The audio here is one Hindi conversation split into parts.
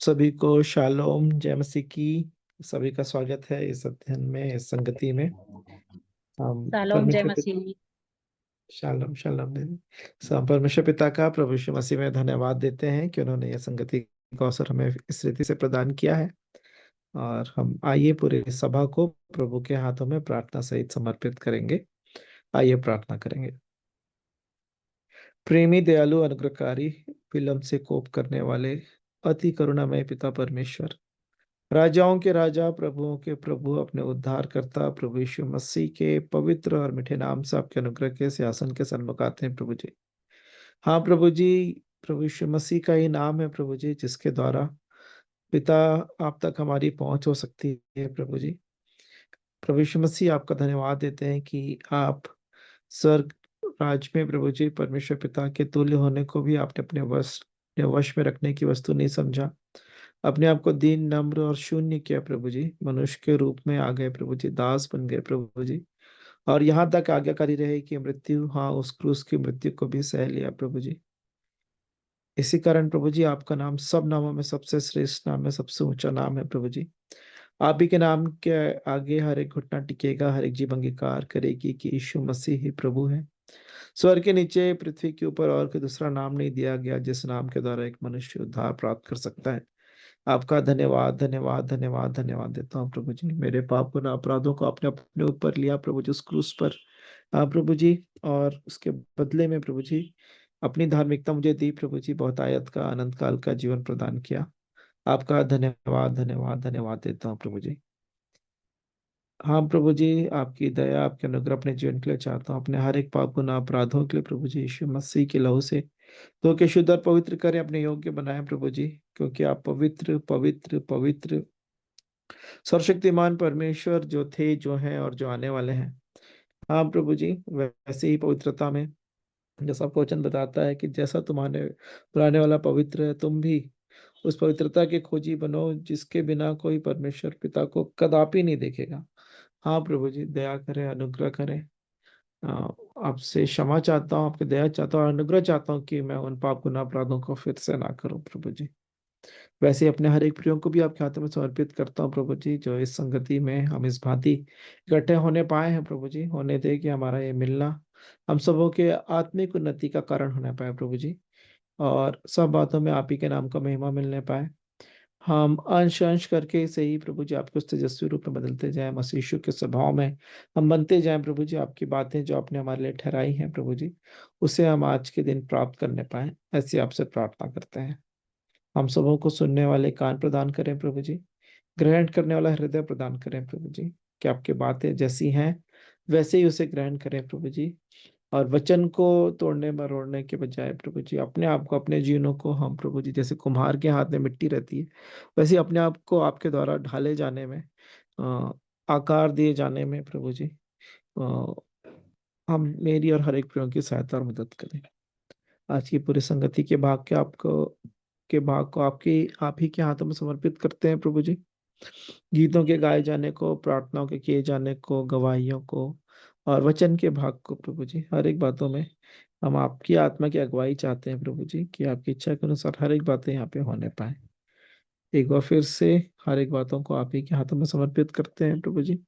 सभी को शालोम, जय मसीह की। सभी का स्वागत है इस अध्ययन में, इस संगति में। हम शालोम जय परमेश्वर पिता, मसीह। शालोम शालोम दीदी। परमेश्वर पिता का प्रभु यीशु मसीह में धन्यवाद देते हैं कि उन्होंने यह संगति का अवसर हमें इस रीति से प्रदान किया है। और हम आइए पूरी सभा को प्रभु के हाथों में प्रार्थना सहित समर्पित करेंगे। आइए प्रार्थना करेंगे। प्रेमी, दयालु, अनुग्रहकारी, विलंब से कोप करने वाले अति करुणामय पिता परमेश्वर, राजाओं के राजा, प्रभुओं के प्रभु, अपने उद्धारकर्ता प्रभु यीशु मसीह के पवित्र और मीठे नाम से आपके अनुग्रह के सिंहासन के सन्मुख आते हैं प्रभु जी। हाँ प्रभु जी, प्रभु यीशु मसीह का ही नाम है प्रभु जी, जिसके द्वारा पिता आप तक हमारी पहुंच हो सकती है प्रभु जी। प्रभु यीशु मसीह, आपका धन्यवाद देते हैं कि आप स्वर्ग राज में प्रभु जी परमेश्वर पिता के तुल्य होने को भी आपने अपने वश में रखने की वस्तु नहीं समझा। अपने आप को दीन, नम्र और शून्य किया प्रभु जी। मनुष्य के रूप में आ गए प्रभु जी, दास बन गए प्रभु जी। और यहाँ तक आज्ञाकारी रहे कि मृत्यु, हाँ, उस क्रूस की मृत्यु को भी सह लिया प्रभु जी। इसी कारण प्रभु जी आपका नाम सब नामों में सबसे श्रेष्ठ नाम है, सबसे ऊंचा नाम है प्रभु जी। आप ही के नाम के आगे हर एक घुटना टिकेगा, हर एक जीभ अंगीकार करेगी कि यीशु मसीह ही प्रभु है। स्वर्ग के नीचे, पृथ्वी के ऊपर और कोई दूसरा नाम नहीं दिया गया जिस नाम के द्वारा एक मनुष्य उद्धार प्राप्त कर सकता है। आपका धन्यवाद धन्यवाद धन्यवाद धन्यवाद देता हूँ प्रभु जी। मेरे पाप और अपराधों को आपने अपने ऊपर लिया प्रभु जी, उस क्रूस पर प्रभु जी। और उसके बदले में प्रभु जी अपनी धार्मिकता मुझे दी प्रभु जी। बहुत आयत का, अनंत काल का जीवन प्रदान किया। आपका धन्यवाद धन्यवाद धन्यवाद देता हूँ प्रभु जी। हाँ प्रभु जी, आपकी दया, आपके अनुग्रह अपने जीवन के लिए चाहता हूँ। अपने हर एक पाप गुनाह अपराधों के लिए प्रभु जी यीशु मसीह के लहू से तो के शुद्ध और पवित्र करें, अपने योग्य बनाए प्रभु जी। क्योंकि आप पवित्र पवित्र पवित्र सर्वशक्तिमान परमेश्वर जो थे, जो हैं और जो आने वाले हैं। हाँ प्रभु जी, वैसे ही पवित्रता में जैसा आपका वचन बताता है कि जैसा तुम्हारे पुराने वाला पवित्र है, तुम भी उस पवित्रता के खोजी बनो जिसके बिना कोई परमेश्वर पिता को कदापि नहीं देखेगा। हाँ प्रभु जी, दया करें, अनुग्रह करें। अ, आपसे क्षमा चाहता हूँ, आपकी दया चाहता हूँ और अनुग्रह चाहता हूँ कि मैं उन पाप गुनाह अपराधों को फिर से ना करूँ प्रभु जी। वैसे ही अपने हर एक प्रियो को भी आपके हाथों में समर्पित करता हूँ प्रभु जी, जो इस संगति में हम इस भांति इकट्ठे होने पाए हैं प्रभु जी। होने दे कि हमारा ये मिलना हम सबों के आत्मिक उन्नति का कारण होने पाए प्रभु जी। और सब बातों में आप ही के नाम का महिमा मिलने पाए। हम अंश अंश करके से ही प्रभु जी आपके उस तेजस्वी रूप में बदलते जाएं, मसीह यीशु के स्वभाव में हम बनते जाएं प्रभु जी। आपकी बातें जो आपने हमारे लिए ठहराई हैं प्रभु जी, उसे हम आज के दिन प्राप्त करने पाए, ऐसी आपसे प्रार्थना करते हैं। हम सबों को सुनने वाले कान प्रदान करें प्रभु जी, ग्रहण करने वाला हृदय प्रदान करें प्रभु जी, कि आपकी बातें जैसी हैं वैसे ही उसे ग्रहण करें प्रभु जी। और वचन को तोड़ने मरोड़ने के बजाय प्रभु जी अपने आप को, अपने जीवनों को हम प्रभु जी, जैसे कुम्हार के हाथ में मिट्टी रहती है वैसे ही अपने आप को आपके द्वारा ढाले जाने में, अ, आकार दिए जाने में प्रभु जी, अ, हम मेरी और हर एक प्रियो की सहायता और मदद करें। आज की पूरी संगति के भाग के आपको के भाग को आपकी आप ही के हाथों में समर्पित करते हैं प्रभु जी। गीतों के गाए जाने को, प्रार्थनाओं के किए जाने को, गवाहियों को और वचन के भाग को प्रभु जी, हर एक बातों में हम आपकी आत्मा की अगुवाई चाहते हैं प्रभु जी, कि आपकी इच्छा के अनुसार हर एक बातें यहाँ पे होने पाए। एक बार फिर से हर एक बातों को आप ही के हाथों में समर्पित करते हैं प्रभु जी।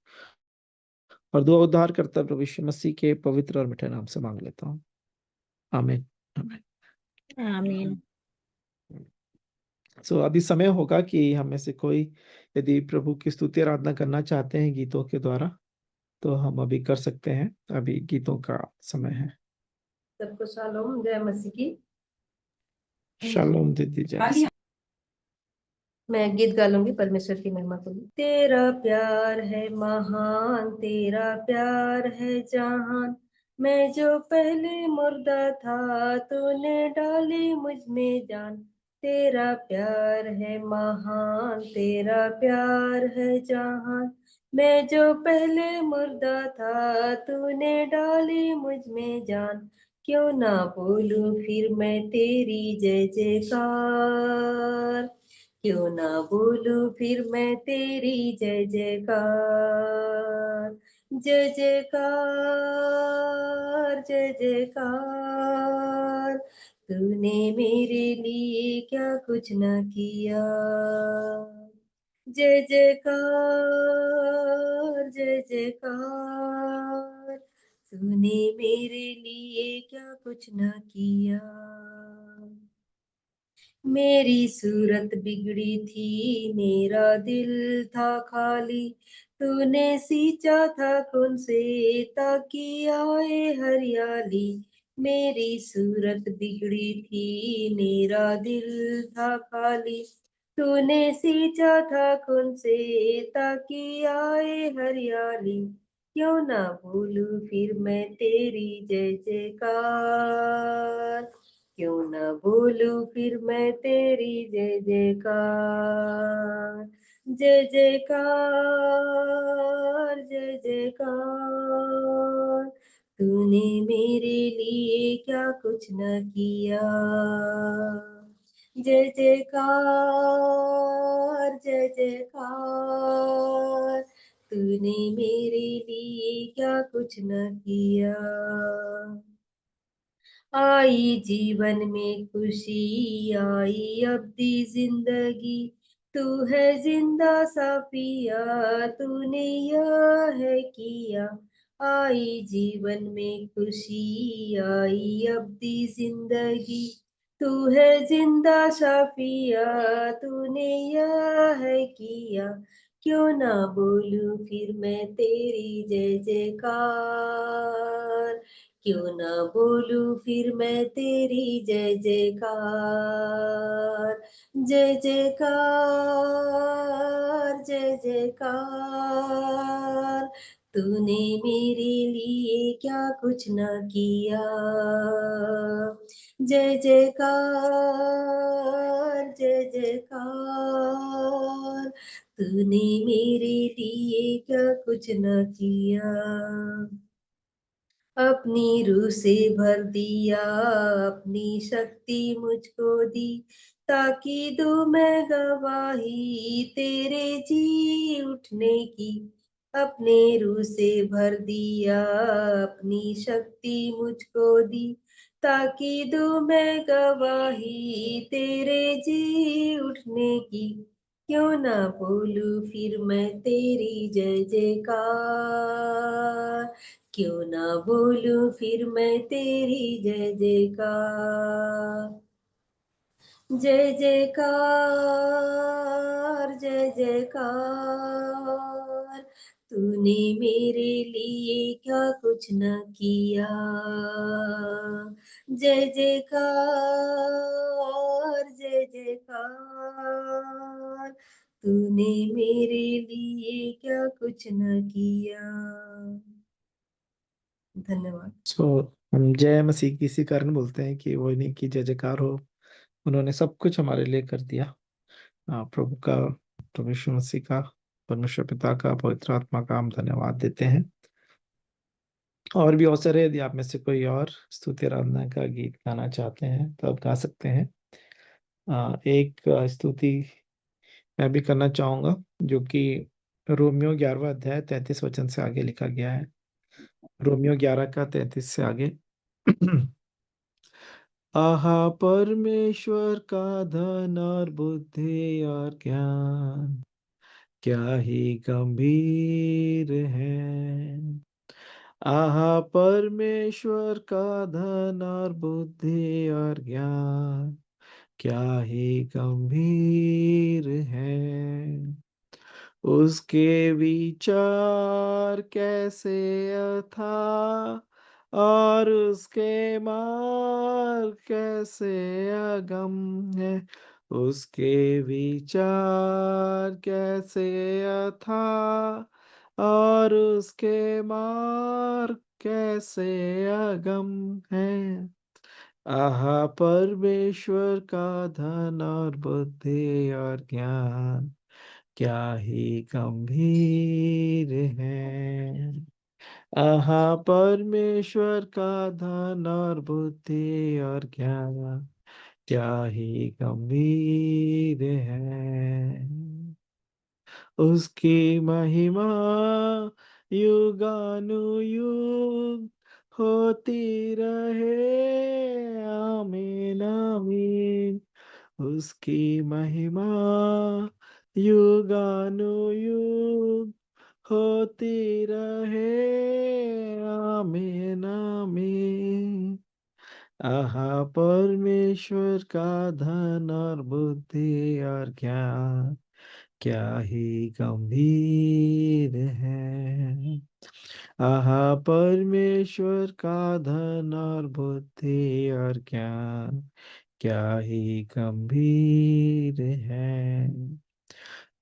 और दुआ उद्धार करता प्रभु यीशु मसीह के पवित्र और मीठे नाम से मांग लेता हूँ। आमीन आमीन। आमीन। अभी समय होगा कि हम में से कोई यदि प्रभु की स्तुति आराधना करना चाहते हैं गीतों के द्वारा, तो हम अभी कर सकते हैं। अभी गीतों का समय है। सबको शालोम, जय मसीह की। शालोम दीदी, जय। मैं गीत गा लूंगी परमेश्वर की महिमा के लिए। तेरा प्यार है महान, तेरा प्यार है जहान, मैं जो पहले मुर्दा था तूने डाली मुझ में जान। तेरा प्यार है महान, तेरा प्यार है जहान, मैं जो पहले मुर्दा था तूने डाली मुझ में जान। क्यों ना बोलूं फिर मैं तेरी जय जयकार, क्यों ना बोलूं फिर मैं तेरी जय जयकार। जय जयकार जय जयकार, तूने मेरे लिए क्या कुछ न किया। जय जयकार, जय जयकार, तूने मेरे लिए क्या कुछ न किया। मेरी सूरत बिगड़ी थी, मेरा दिल था खाली, तूने सींचा था खून से ताकि आए हरियाली। मेरी सूरत बिगड़ी थी, मेरा दिल था खाली, तूने सींचा था खून से ताकि आए हरियाली। क्यों ना भूलूं फिर मैं तेरी जय जयकार, क्यों न बोलूं फिर मैं तेरी जय जयकार। जय जयकार, जय जयकार, तूने मेरे लिए क्या कुछ न किया। जय जयकार, जय जयकार, तूने मेरे लिए क्या कुछ न किया। आई जीवन में खुशी, आई अब दी जिंदगी, तू है जिंदा साफिया, तूने यह है किया। आई जीवन में खुशी, आई अब दी जिंदगी, तू है जिंदा साफिया, तूने यह है किया। क्यों ना बोलूं फिर मैं तेरी जय जयकार, क्यों ना बोलूं फिर मैं तेरी जय जयकार। जय जयकार, जय जयकार, तूने मेरे लिए क्या कुछ न किया। जय जयकार, जय जयकार, तूने मेरे लिए क्या कुछ न किया। अपनी रूह से भर दिया, अपनी शक्ति मुझको दी, ताकि दूं मैं गवाही तेरे जी उठने की। अपने रूह से भर दिया, अपनी शक्ति मुझको दी, ताकि दूं मैं गवाही तेरे जी उठने की। क्यों ना बोलूं फिर मैं तेरी जय जयकार, क्यों ना बोलूं फिर मैं तेरी जय जयकार। जय जयकार, जय जयकार, तूने मेरे लिए क्या कुछ न किया। जय जयकार, जय जयकार, तूने मेरे लिए क्या कुछ न किया। धन्यवाद। हम जय मसीह की इसी कारण बोलते हैं कि वो नहीं की जय जयकार हो, उन्होंने सब कुछ हमारे लिए कर दिया। प्रभु का, प्रभु यीशु मसीह का, परमेश्वर पिता का, पवित्र आत्मा का हम धन्यवाद देते हैं। और भी अवसर है, यदि आप में से कोई और स्तुति आराधना का गीत गाना चाहते हैं तो आप गा सकते हैं। एक स्तुति मैं भी करना चाहूंगा, जो कि रोमियो 11वां अध्याय 33 वचन से आगे लिखा गया है। रोमियो 11 का 33 से आगे। आहा परमेश्वर का धन और बुद्धि और ज्ञान क्या ही गंभीर है। आहा परमेश्वर का धन और बुद्धि और ज्ञान क्या ही गंभीर है। उसके विचार कैसे अथाह और उसके मार्ग कैसे अगम है। उसके विचार कैसे अथाह और उसके मार्ग कैसे अगम है। आहा परमेश्वर का धन और बुद्धि और ज्ञान क्या ही गंभीर है। आहा परमेश्वर का धन और बुद्धि और ज्ञान क्या ही गंभीर है। उसकी महिमा युगानुयुग होती रहे, आमीन उसकी महिमा युगानुयुग होती रहे। आमीन आमीन। आहा परमेश्वर का धन और बुद्धि और ज्ञान क्या ही गंभीर है। आहा परमेश्वर का धन और बुद्धि और ज्ञान क्या ही गंभीर है।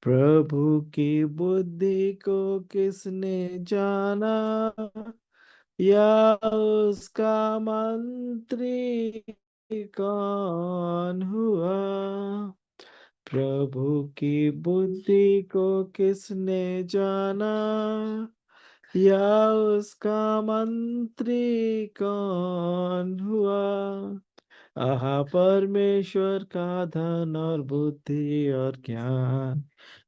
प्रभु की बुद्धि को किसने जाना, या उसका मंत्री कौन हुआ। प्रभु की बुद्धि को किसने जाना, या उसका मंत्री कौन हुआ। आहा परमेश्वर का धन और बुद्धि और ज्ञान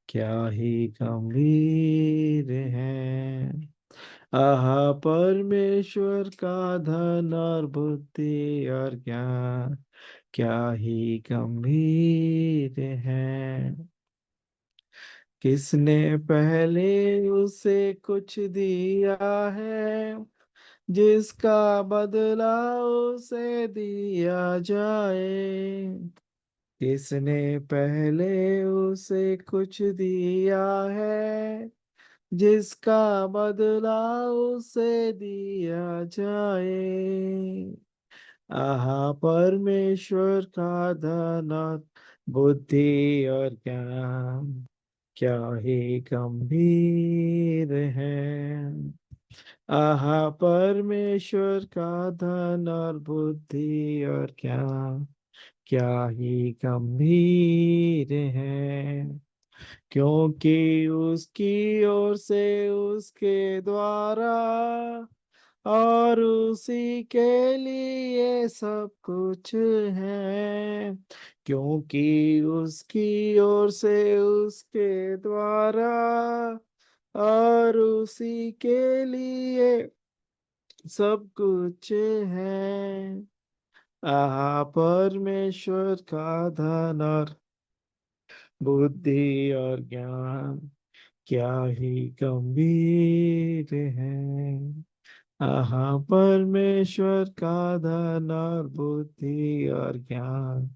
क्या ही गंभीर है। आहा परमेश्वर का धन और बुद्धि और ज्ञान क्या ही गंभीर है। किसने पहले उसे कुछ दिया है, जिसका बदला उसे दिया जाए। किसने पहले उसे कुछ दिया है, जिसका बदला उसे दिया जाए। आहा परमेश्वर का धन और बुद्धि और ज्ञान क्या ही गंभीर है। आहा परमेश्वर का धन और बुद्धि और ज्ञान क्या ही गंभीर है। क्योंकि उसकी ओर से, उसके द्वारा और उसी के लिए सब कुछ है। क्योंकि उसकी ओर से, उसके द्वारा और उसी के लिए सब कुछ है। आहा परमेश्वर का धन और बुद्धि और ज्ञान क्या ही गंभीर है। आहा परमेश्वर का धन और बुद्धि और ज्ञान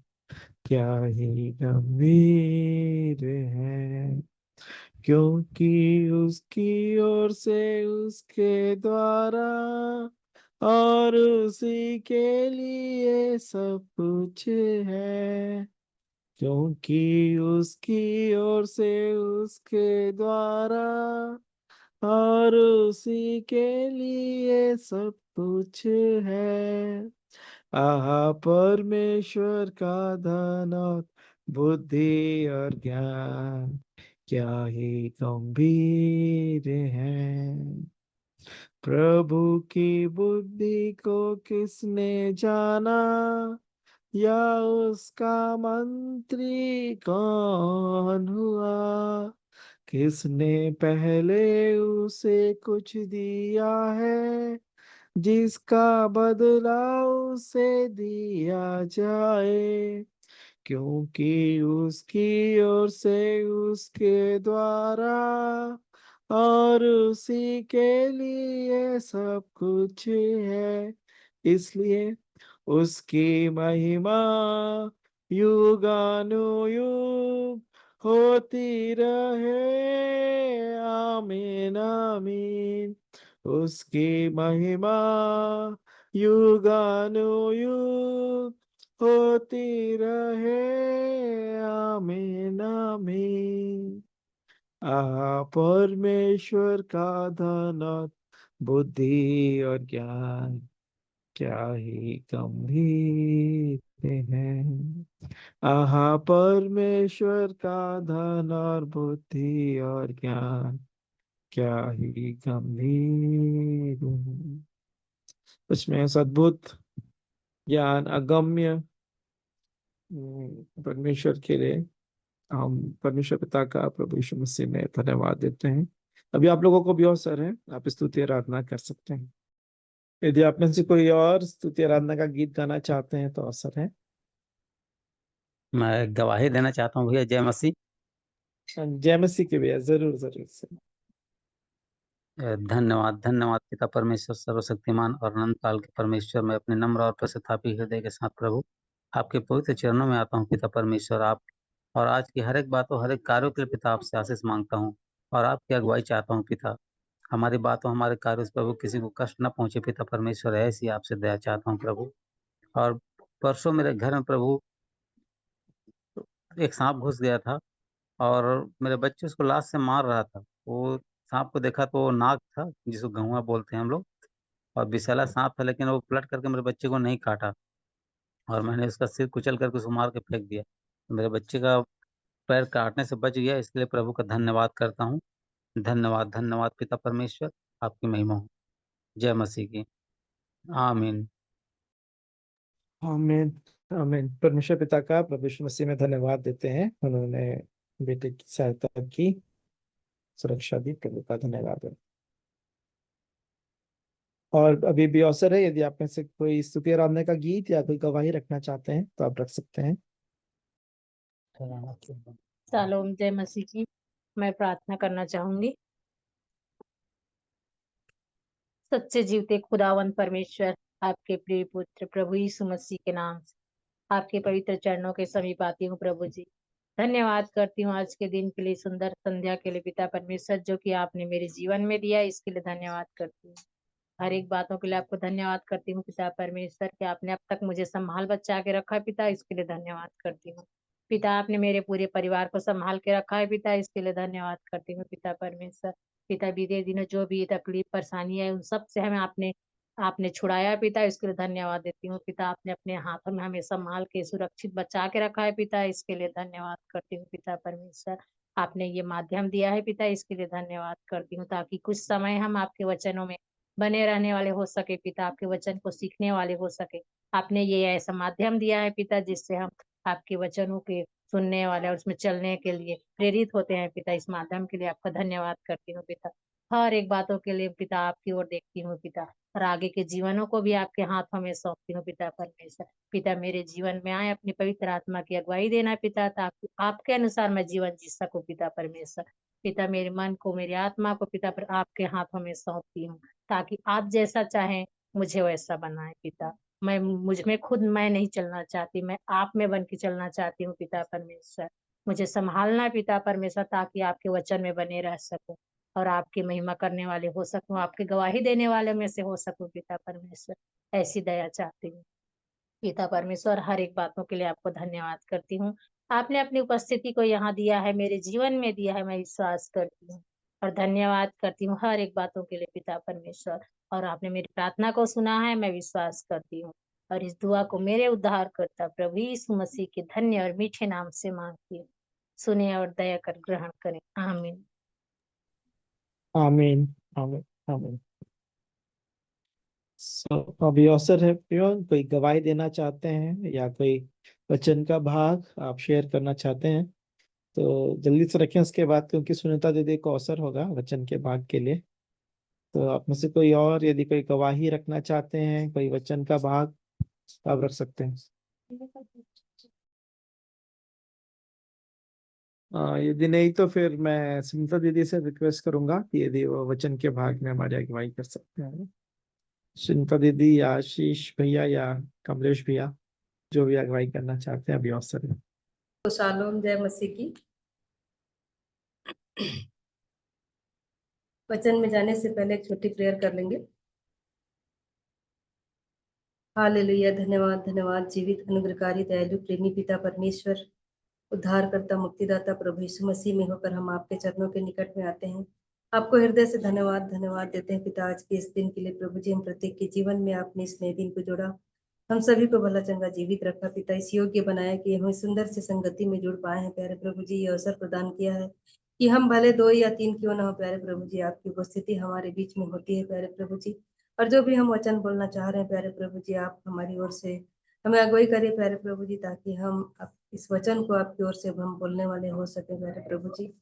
क्या ही गंभीर है। क्योंकि उसकी ओर से, उसके द्वारा और उसी के लिए सब कुछ है। क्योंकि उसकी ओर से, उसके द्वारा और उसी के लिए सब कुछ है। आहा परमेश्वर का धन और बुद्धि और ज्ञान क्या ही गंभीर है। प्रभु की बुद्धि को किसने जाना, या उसका मंत्री कौन हुआ। किसने पहले उसे कुछ दिया है, जिसका बदला उसे दिया जाए। क्योंकि उसकी ओर से, उसके द्वारा और उसी के लिए सब कुछ है। इसलिए उसकी महिमा युगानुयुग होती रहे। आमीन आमीन। उसकी महिमा युगानुयुग होती रहे। आमीन आमीन। परमेश्वर का धन और बुद्धि और ज्ञान क्या ही गंभीर है। आहा परमेश्वर का धन और बुद्धि और ज्ञान क्या ही गंभीर है। उसमें अद्भुत ज्ञान अगम्य परमेश्वर के लिए हम परमेश्वर पिता का प्रभु यीशु मसीह में धन्यवाद देते हैं। अभी आप लोगों को भी अवसर है, आप स्तुति आराधना कर सकते हैं। यदि आप में से कोई और स्तुति आराधना का गीत गाना चाहते हैं तो अवसर है। मैं गवाही देना चाहता हूँ भैया। जय मसीह। जय मसीह के भैया, जरूर जरूर से। धन्यवाद धन्यवाद पिता परमेश्वर सर्वशक्तिमान और अनंत काल के परमेश्वर। मैं अपने नम्र और पश्चातापी हृदय के साथ प्रभु आपके पवित्र चरणों में आता हूँ पिता परमेश्वर। आप और आज की हर एक बातों हर एक कार्यों के लिए पिता आपसे आशीष मांगता हूँ और आपकी अगुवाई चाहता हूँ पिता। हमारी बातों हमारे कार्यों से प्रभु किसी को कष्ट न पहुंचे पिता परमेश्वर, ऐसी आपसे दया चाहता हूँ प्रभु। और परसों मेरे घर में प्रभु एक सांप घुस गया था और मेरे बच्चे उसको लात से मार रहा था। वो सांप को देखा तो वो नाग था, जिसको गहुआ बोलते हैं हम लोग, और विषैला सांप था, लेकिन वो पलट करके मेरे बच्चे को नहीं काटा और मैंने उसका सिर कुचल करके उसको मार के फेंक दिया। तो मेरे बच्चे का पैर काटने से बच गया, इसलिए प्रभु का धन्यवाद करता हूँ। धन्यवाद धन्यवाद पिता परमेश्वर, आपकी महिमा हो। जय मसीह की। आमीन। आमीन। आमीन। परमेश्वर पिता का प्रभु यीशु मसीह में धन्यवाद देते हैं, उन्होंने बेटे की सहायता की, सुरक्षा दी। प्रभु का धन्यवाद है। और अभी भी अवसर है, यदि आप में से कोई स्तुति आराधना का गीत या कोई गवाही रखना चाहते हैं तो आप रख सकते हैं। शालोम। जय मसीह की। मैं प्रार्थना करना चाहूंगी। सच्चे जीवते खुदावन परमेश्वर, आपके प्रिय पुत्र प्रभु यीशु मसीह के नाम से आपके पवित्र चरणों के समीप आती हूँ प्रभु जी। धन्यवाद करती हूँ आज के दिन के लिए, सुंदर संध्या के लिए पिता परमेश्वर, जो कि आपने मेरे जीवन में दिया, इसके लिए धन्यवाद करती हूँ। हर एक बातों के लिए आपको धन्यवाद करती हूँ पिता परमेश्वर, कि आपने अब तक मुझे संभाल बचा के रखा है पिता, इसके लिए धन्यवाद करती हूँ। पिता आपने मेरे पूरे परिवार को संभाल के रखा है पिता, इसके लिए धन्यवाद करती हूँ पिता परमेश्वर। पिता बीते दिनों जो भी तकलीफ परेशानी है उन सब से हमें आपने आपने छुड़ाया पिता, इसके लिए धन्यवाद देती हूँ पिता। आपने अपने हाथों में हमें संभाल के सुरक्षित बचा के रखा है पिता, इसके लिए धन्यवाद करती हूँ पिता परमेश्वर। आपने ये माध्यम दिया है पिता, इसके लिए धन्यवाद करती हूँ, ताकि कुछ समय हम आपके वचनों में बने रहने वाले हो सके पिता, आपके वचन को सीखने वाले हो सके। आपने ये ऐसा माध्यम दिया है पिता, जिससे हम आपके वचनों के सुनने वाले और उसमें चलने के लिए प्रेरित होते हैं पिता। इस माध्यम के लिए आपका धन्यवाद करती हूँ पिता। हर एक बातों के लिए पिता आपकी ओर देखती हूँ पिता, और आगे के जीवनों को भी आपके हाथों में सौंपती हूँ पिता परमेश्वर। पिता मेरे जीवन में आए, अपनी पवित्र आत्मा की अगुवाई देना पिता, ताकि आपके अनुसार मैं जीवन जी सकूं पिता परमेश्वर। पिता मेरे मन को मेरी आत्मा को पिता पर आपके हाथों में सौंपती हूँ, ताकि आप जैसा चाहें मुझे वैसा बनाए पिता। मैं मुझ में खुद मैं नहीं चलना चाहती, मैं आप में बन के चलना चाहती हूँ पिता परमेश्वर। मुझे संभालना पिता परमेश्वर, ताकि आपके वचन में बने रह सकूं और आपकी महिमा करने वाले हो सकूं, आपके गवाही देने वाले में से हो सकूं पिता परमेश्वर। ऐसी दया चाहती हूँ पिता परमेश्वर। हर एक बातों के लिए आपको धन्यवाद करती हूँ। आपने अपनी उपस्थिति को यहाँ दिया है, मेरे जीवन में दिया है, मैं विश्वास करती हूँ और धन्यवाद करती हूँ हर एक बातों के लिए पिता परमेश्वर। और आपने मेरी प्रार्थना को सुना है, मैं विश्वास करती हूँ और इस दुआ को मेरे उद्धार करता प्रभु यीशु मसीह के धन्य और मीठे नाम से मांगती हूँ। सुने और दया कर ग्रहण करें। आमीन। आमीन। आमीन। आमीन। अभी अवसर है प्रियो, कोई गवाही देना चाहते हैं या कोई वचन का भाग आप शेयर करना चाहते हैं तो जल्दी से रखें, उसके बाद क्योंकि सुनीता दीदी को अवसर होगा वचन के भाग के लिए। तो आप में से कोई और यदि कोई गवाही रखना चाहते हैं, कोई वचन का भाग, आप रख सकते हैं। यदि नहीं तो फिर मैं सुनीता दीदी से रिक्वेस्ट करूंगा कि यदि वो वचन के भाग में हमारी अगुवाई कर सकते हैं। सुनीता दीदी या आशीष भैया या कमलेश भैया, जो भी अगुवाई करना चाहते हैं, अभी अवसर है। तो शालोम। जय मसीह की। वचन में जाने से पहले एक छोटी प्रेयर कर लेंगे। हालेलुया। धन्यवाद धन्यवाद जीवित अनुग्रहकारी दयालु प्रेमी पिता परमेश्वर, उद्धारकर्ता मुक्तिदाता प्रभु यीशु मसीह में होकर हम आपके चरणों के निकट में आते हैं। आपको हृदय से धन्यवाद धन्यवाद देते हैं पिता, आज के इस दिन के लिए। प्रभु जी, हम प्रत्येक के जीवन में आपने इस नए दिन को जोड़ा, हम सभी को भला चंगा जीवित रखा पिता, इस योग्य बनाया कि हम सुंदर से संगति में जुड़ पाए हैं प्यारे प्रभु जी। ये अवसर प्रदान किया है कि हम भले 2 या 3 क्यों ना हो प्यारे प्रभु जी, आपकी उपस्थिति हमारे बीच में होती है प्यारे प्रभु जी। और जो भी हम वचन बोलना चाह रहे हैं प्यारे प्रभु जी, आप हमारी ओर से हमें अगुवाई करिए प्यारे प्रभु जी, ताकि हम इस वचन को आपकी ओर से हम बोलने वाले हो सके प्यारे प्रभु जी।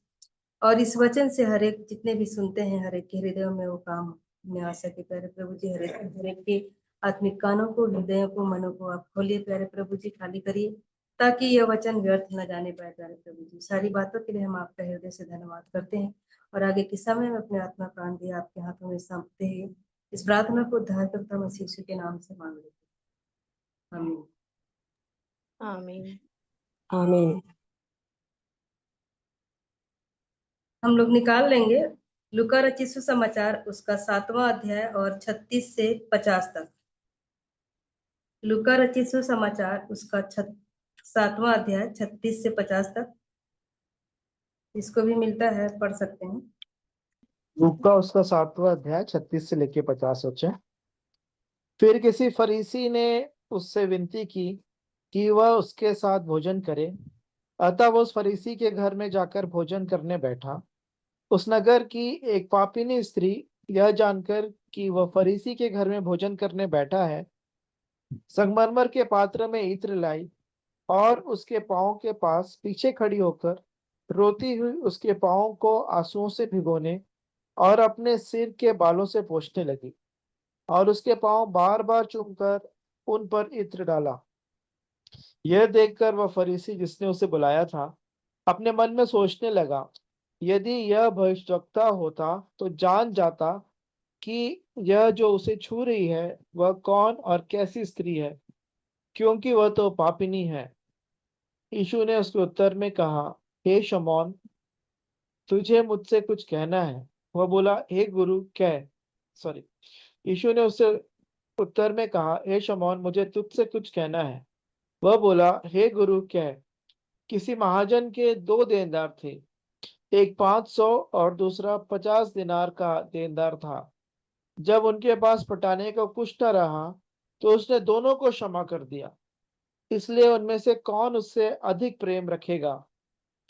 और इस वचन से हर एक जितने भी सुनते हैं, हर एक के हृदयों में वो काम में आ सके प्यारे प्रभु जी। हर एक के आत्मिक कानों को, हृदयों को, मनों को आप खोलिए प्यारे प्रभु जी, खाली करिए ताकि यह वचन व्यर्थ न जाने पाए प्यारे प्रभु जी। सारी बातों के लिए हम आपका हृदय से धन्यवाद करते हैं और आगे के समय में अपने आत्मा प्राण दिए आपके हाथों में सौंपते हैं। इस प्रार्थना को उद्धारकर्ता मसीह यीशु के नाम से मांग लेते हैं, आमीन। आमीन। आमीन। हम लोग निकाल लेंगे लूका रचित सुसमाचार उसका 7वां अध्याय और 36 से 50 तक। लूका रचित सुसमाचार उसका 7वां अध्याय 36 से 50 तक। इसको भी मिलता है, पढ़ सकते हैं। लूका उसका 7वां अध्याय 36 से लेके 50 बचे। फिर किसी फरीसी ने उससे विनती की कि वह उसके साथ भोजन करे। अतः वो उस फरीसी के घर में जाकर भोजन करने बैठा। उस नगर की एक पापिनी स्त्री यह जानकर कि वह फरीसी के घर में भोजन करने बैठा है, संगमरमर के पात्र में इत्र लाई और उसके पांव के पास पीछे खड़ी होकर रोती हुई उसके पांव को आंसुओं से भिगोने और अपने सिर के बालों से पोंछने लगी और उसके पांव बार बार चूमकर उन पर इत्र डाला। यह देखकर वह फरीसी जिसने उसे बुलाया था अपने मन में सोचने लगा, यदि यह भविष्यवक्ता होता तो जान जाता कि यह जो उसे छू रही है वह कौन और कैसी स्त्री है, क्योंकि वह तो पापिनी है। यीशु ने उसके उत्तर में कहा, हे शमौन, तुझे मुझसे कुछ कहना है? वह बोला, हे गुरु कह। सॉरी यीशु ने उससे उत्तर में कहा, हे शमौन, मुझे तुझसे कुछ कहना है। वह बोला, हे गुरु कह। किसी महाजन के 2 देनदार थे, एक 500 और दूसरा 50 दिनार का देनदार था। जब उनके पास पटाने को कुछ न रहा तो उसने दोनों को क्षमा कर दिया। इसलिए उनमें से कौन उससे अधिक प्रेम रखेगा?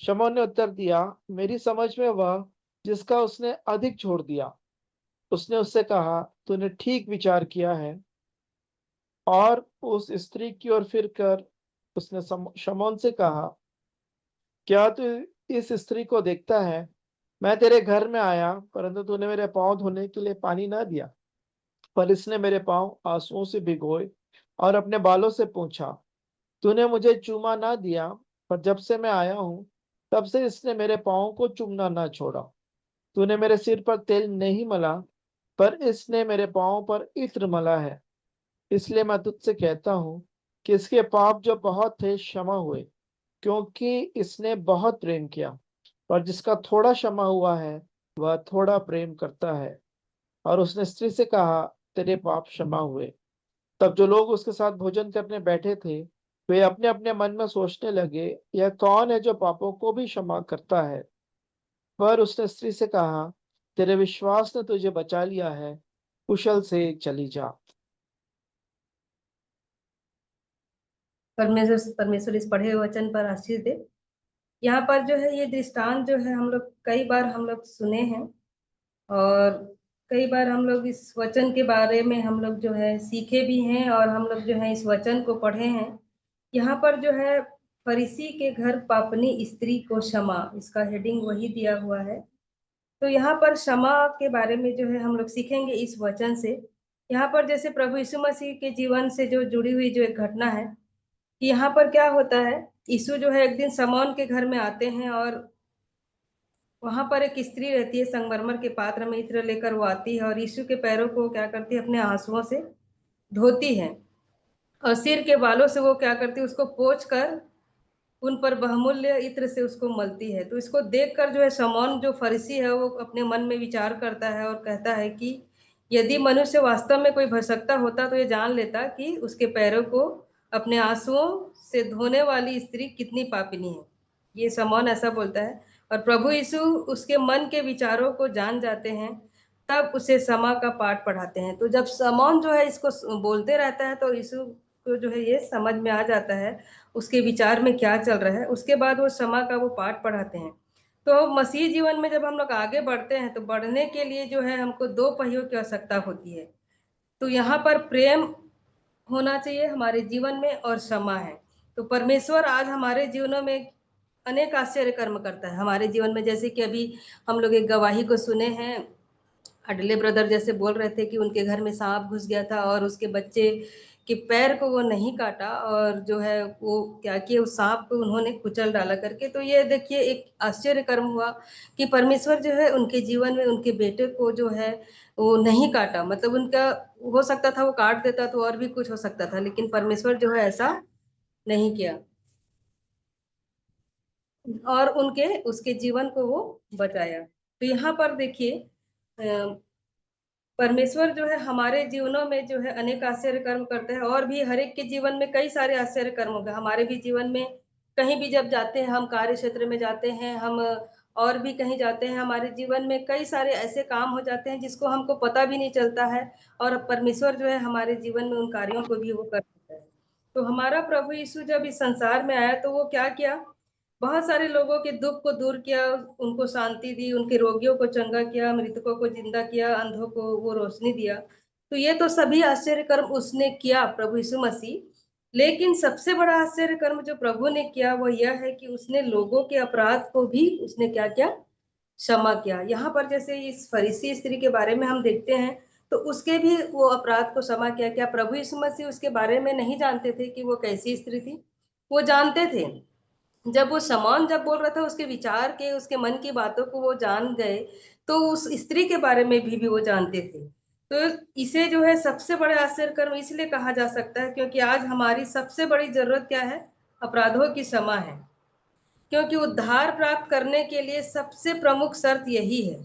शमौन ने उत्तर दिया, मेरी समझ में वह जिसका उसने अधिक छोड़ दिया। उसने उससे कहा, तूने ठीक विचार किया है। और उस स्त्री की ओर फिर कर उसने शमौन से कहा, क्या तू इस स्त्री को देखता है? मैं तेरे घर में आया, परंतु तूने मेरे पांव धोने के लिए पानी ना दिया, पर इसने मेरे पांव आंसुओं से भिगोए और अपने बालों से पोंछा। तूने मुझे चूमा ना दिया, पर जब से मैं आया हूं तब से इसने मेरे पांव को चूमना ना छोड़ा। तूने मेरे सिर पर तेल नहीं मला, पर इसने मेरे पांव पर इत्र मला है। इसलिए मैं तुझसे कहता हूं कि इसके पाप जो बहुत थे क्षमा हुए, क्योंकि इसने बहुत प्रेम किया। और जिसका थोड़ा क्षमा हुआ है वह थोड़ा प्रेम करता है। और उसने स्त्री से कहा, तेरे पाप क्षमा हुए। तब जो लोग उसके साथ भोजन करने बैठे थे वे अपने अपने मन में सोचने लगे, यह कौन है जो पापों को भी क्षमा करता है? पर उसने स्त्री से कहा, तेरे विश्वास ने तुझे बचा लिया है, कुशल से चली जा। परमेश्वर इस पढ़े हुए वचन पर आशीष दे। यहाँ पर जो है ये दृष्टांत जो है हम लोग कई बार हम लोग सुने हैं और कई बार हम लोग इस वचन के बारे में हम लोग जो है सीखे भी हैं और हम लोग जो है इस वचन को पढ़े हैं। यहाँ पर जो है फरीसी के घर पापनी स्त्री को क्षमा, इसका हेडिंग वही दिया हुआ है। तो यहाँ पर क्षमा के बारे में जो है हम लोग सीखेंगे इस वचन से। यहाँ पर जैसे प्रभु यीशु मसीह के जीवन से जो जुड़ी हुई जो एक घटना है कि यहाँ पर क्या होता है, यीशु जो है एक दिन शमौन के घर में आते हैं और वहां पर एक स्त्री रहती है, संगमरमर के पात्र में इत्र लेकर वो आती है और यीशु के पैरों को क्या करती है, अपने आंसुओं से धोती है और सिर के बालों से वो क्या करती है, उसको पोंछ कर उन पर बहुमूल्य इत्र से उसको मलती है। तो इसको देखकर जो है शमौन जो फरीसी है वो अपने मन में विचार करता है और कहता है कि यदि मनुष्य वास्तव में कोई भरसकता होता तो ये जान लेता कि उसके पैरों को अपने आंसुओं से धोने वाली स्त्री कितनी पापिनी है। ये शमौन ऐसा बोलता है और प्रभु यीशु उसके मन के विचारों को जान जाते हैं, तब उसे क्षमा का पाठ पढ़ाते हैं। तो जब शमौन जो है इसको बोलते रहता है तो यीशु को जो है ये समझ में आ जाता है उसके विचार में क्या चल रहा है। उसके बाद वो क्षमा का वो पाठ पढ़ाते हैं। तो मसीह जीवन में जब हम लोग आगे बढ़ते हैं तो बढ़ने के लिए जो है हमको 2 पहियों की आवश्यकता होती है। तो यहाँ पर प्रेम होना चाहिए हमारे जीवन में और क्षमा है। तो परमेश्वर आज हमारे जीवनों में अनेक आश्चर्य कर्म करता है हमारे जीवन में। जैसे कि अभी हम लोग एक गवाही को सुने हैं, अडले ब्रदर जैसे बोल रहे थे कि उनके घर में सांप घुस गया था और उसके बच्चे कि पैर को वो नहीं काटा और जो है वो क्या किया, उस सांप को उन्होंने कुचल डाला करके। तो ये देखिए एक आश्चर्य कर्म हुआ कि परमेश्वर जो है उनके जीवन में उनके बेटे को जो है वो नहीं काटा। मतलब उनका हो सकता था वो काट देता तो और भी कुछ हो सकता था, लेकिन परमेश्वर जो है ऐसा नहीं किया और उनके उसके जीवन को वो बचाया। तो यहाँ पर देखिए परमेश्वर जो है हमारे जीवनों में जो है अनेक आश्चर्य कर्म करते हैं, और भी हर एक के जीवन में कई सारे आश्चर्य कर्म होंगे। हमारे भी जीवन में कहीं भी जब जाते हैं, हम कार्य क्षेत्र में जाते हैं, हम और भी कहीं जाते हैं, हमारे जीवन में कई सारे ऐसे काम हो जाते हैं जिसको हमको पता भी नहीं चलता है, और परमेश्वर जो है हमारे जीवन में उन कार्यों को भी वो कर देता है। तो हमारा प्रभु यीशु जब इस संसार में आया तो वो क्या किया, बहुत सारे लोगों के दुख को दूर किया, उनको शांति दी, उनके रोगियों को चंगा किया, मृतकों को जिंदा किया, अंधों को वो रोशनी दिया। तो ये तो सभी आश्चर्य कर्म उसने किया प्रभु यीशु मसीह। लेकिन सबसे बड़ा आश्चर्य कर्म जो प्रभु ने किया वो यह है कि उसने लोगों के अपराध को भी उसने क्या किया, क्षमा किया। यहाँ पर जैसे इस फरीसी स्त्री के बारे में हम देखते हैं तो उसके भी वो अपराध को क्षमा किया। क्या प्रभु यीशु मसीह उसके बारे में नहीं जानते थे कि वो कैसी स्त्री थी? वो जानते थे। जब वो शमौन जब बोल रहा था उसके विचार के, उसके मन की बातों को वो जान गए, तो उस स्त्री के बारे में भी वो जानते थे। तो इसे जो है सबसे बड़े आश्चर्य कर्म इसलिए कहा जा सकता है क्योंकि आज हमारी सबसे बड़ी जरूरत क्या है, अपराधों की क्षमा है। क्योंकि उद्धार प्राप्त करने के लिए सबसे प्रमुख शर्त यही है।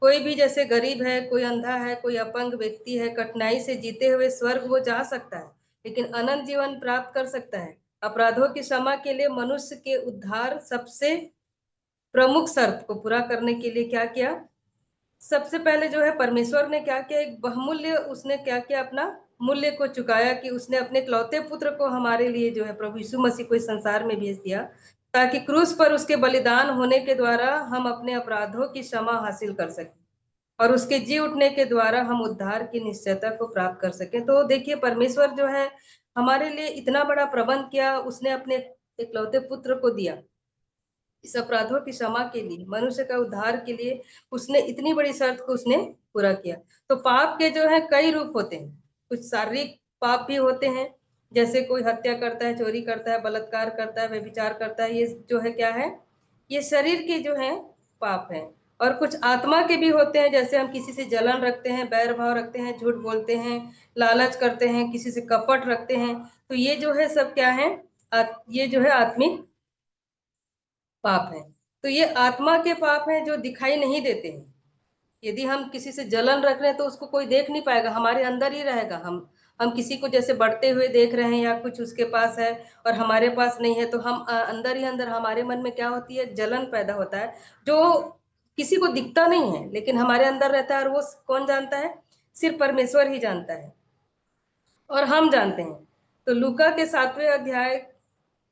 कोई भी जैसे गरीब है, कोई अंधा है, कोई अपंग व्यक्ति है, कठिनाई से जीते हुए स्वर्ग वो जा सकता है, लेकिन अनंत जीवन प्राप्त कर सकता है। अपराधों की क्षमा के लिए मनुष्य के उद्धार सबसे प्रमुख शर्त को पूरा करने के लिए क्या किया, सबसे पहले जो है परमेश्वर ने क्या किया, एक बहुमूल्य उसने क्या किया, अपना मूल्य को चुकाया कि उसने अपने इकलौते पुत्र को हमारे लिए जो है प्रभु यीशु मसीह को इस संसार में भेज दिया, ताकि क्रूस पर उसके बलिदान होने के द्वारा हम अपने अपराधों की क्षमा हासिल कर सकें और उसके जी उठने के द्वारा हम उद्धार की निश्चयता को प्राप्त कर सकें। तो देखिए परमेश्वर जो है हमारे लिए इतना बड़ा प्रबंध किया, उसने अपने इकलौते पुत्र को दिया इस अपराधों की क्षमा के लिए, मनुष्य का उद्धार के लिए उसने इतनी बड़ी शर्त को उसने पूरा किया। तो पाप के जो है कई रूप होते हैं, कुछ शारीरिक पाप भी होते हैं, जैसे कोई हत्या करता है, चोरी करता है, बलात्कार करता है, व्यभिचार करता है, ये जो है क्या है, ये शरीर के जो है पाप है। और कुछ आत्मा के भी होते हैं, जैसे हम किसी से जलन रखते हैं, बैर भाव रखते हैं, झूठ बोलते हैं, लालच करते हैं, किसी से कपट रखते हैं, तो ये जो है सब क्या है, ये जो है आत्मिक पाप है। तो ये आत्मा के पाप हैं जो दिखाई नहीं देते हैं। यदि हम किसी से जलन रख रहे हैं तो उसको कोई देख नहीं पाएगा, हमारे अंदर ही रहेगा। हम किसी को जैसे बढ़ते हुए देख रहे हैं या कुछ उसके पास है और हमारे पास नहीं है, तो हम अंदर ही अंदर हमारे मन में क्या होती है, जलन पैदा होता है, जो किसी को दिखता नहीं है लेकिन हमारे अंदर रहता है। और वो कौन जानता है, सिर्फ परमेश्वर ही जानता है और हम जानते हैं। तो लूका के 7वें अध्याय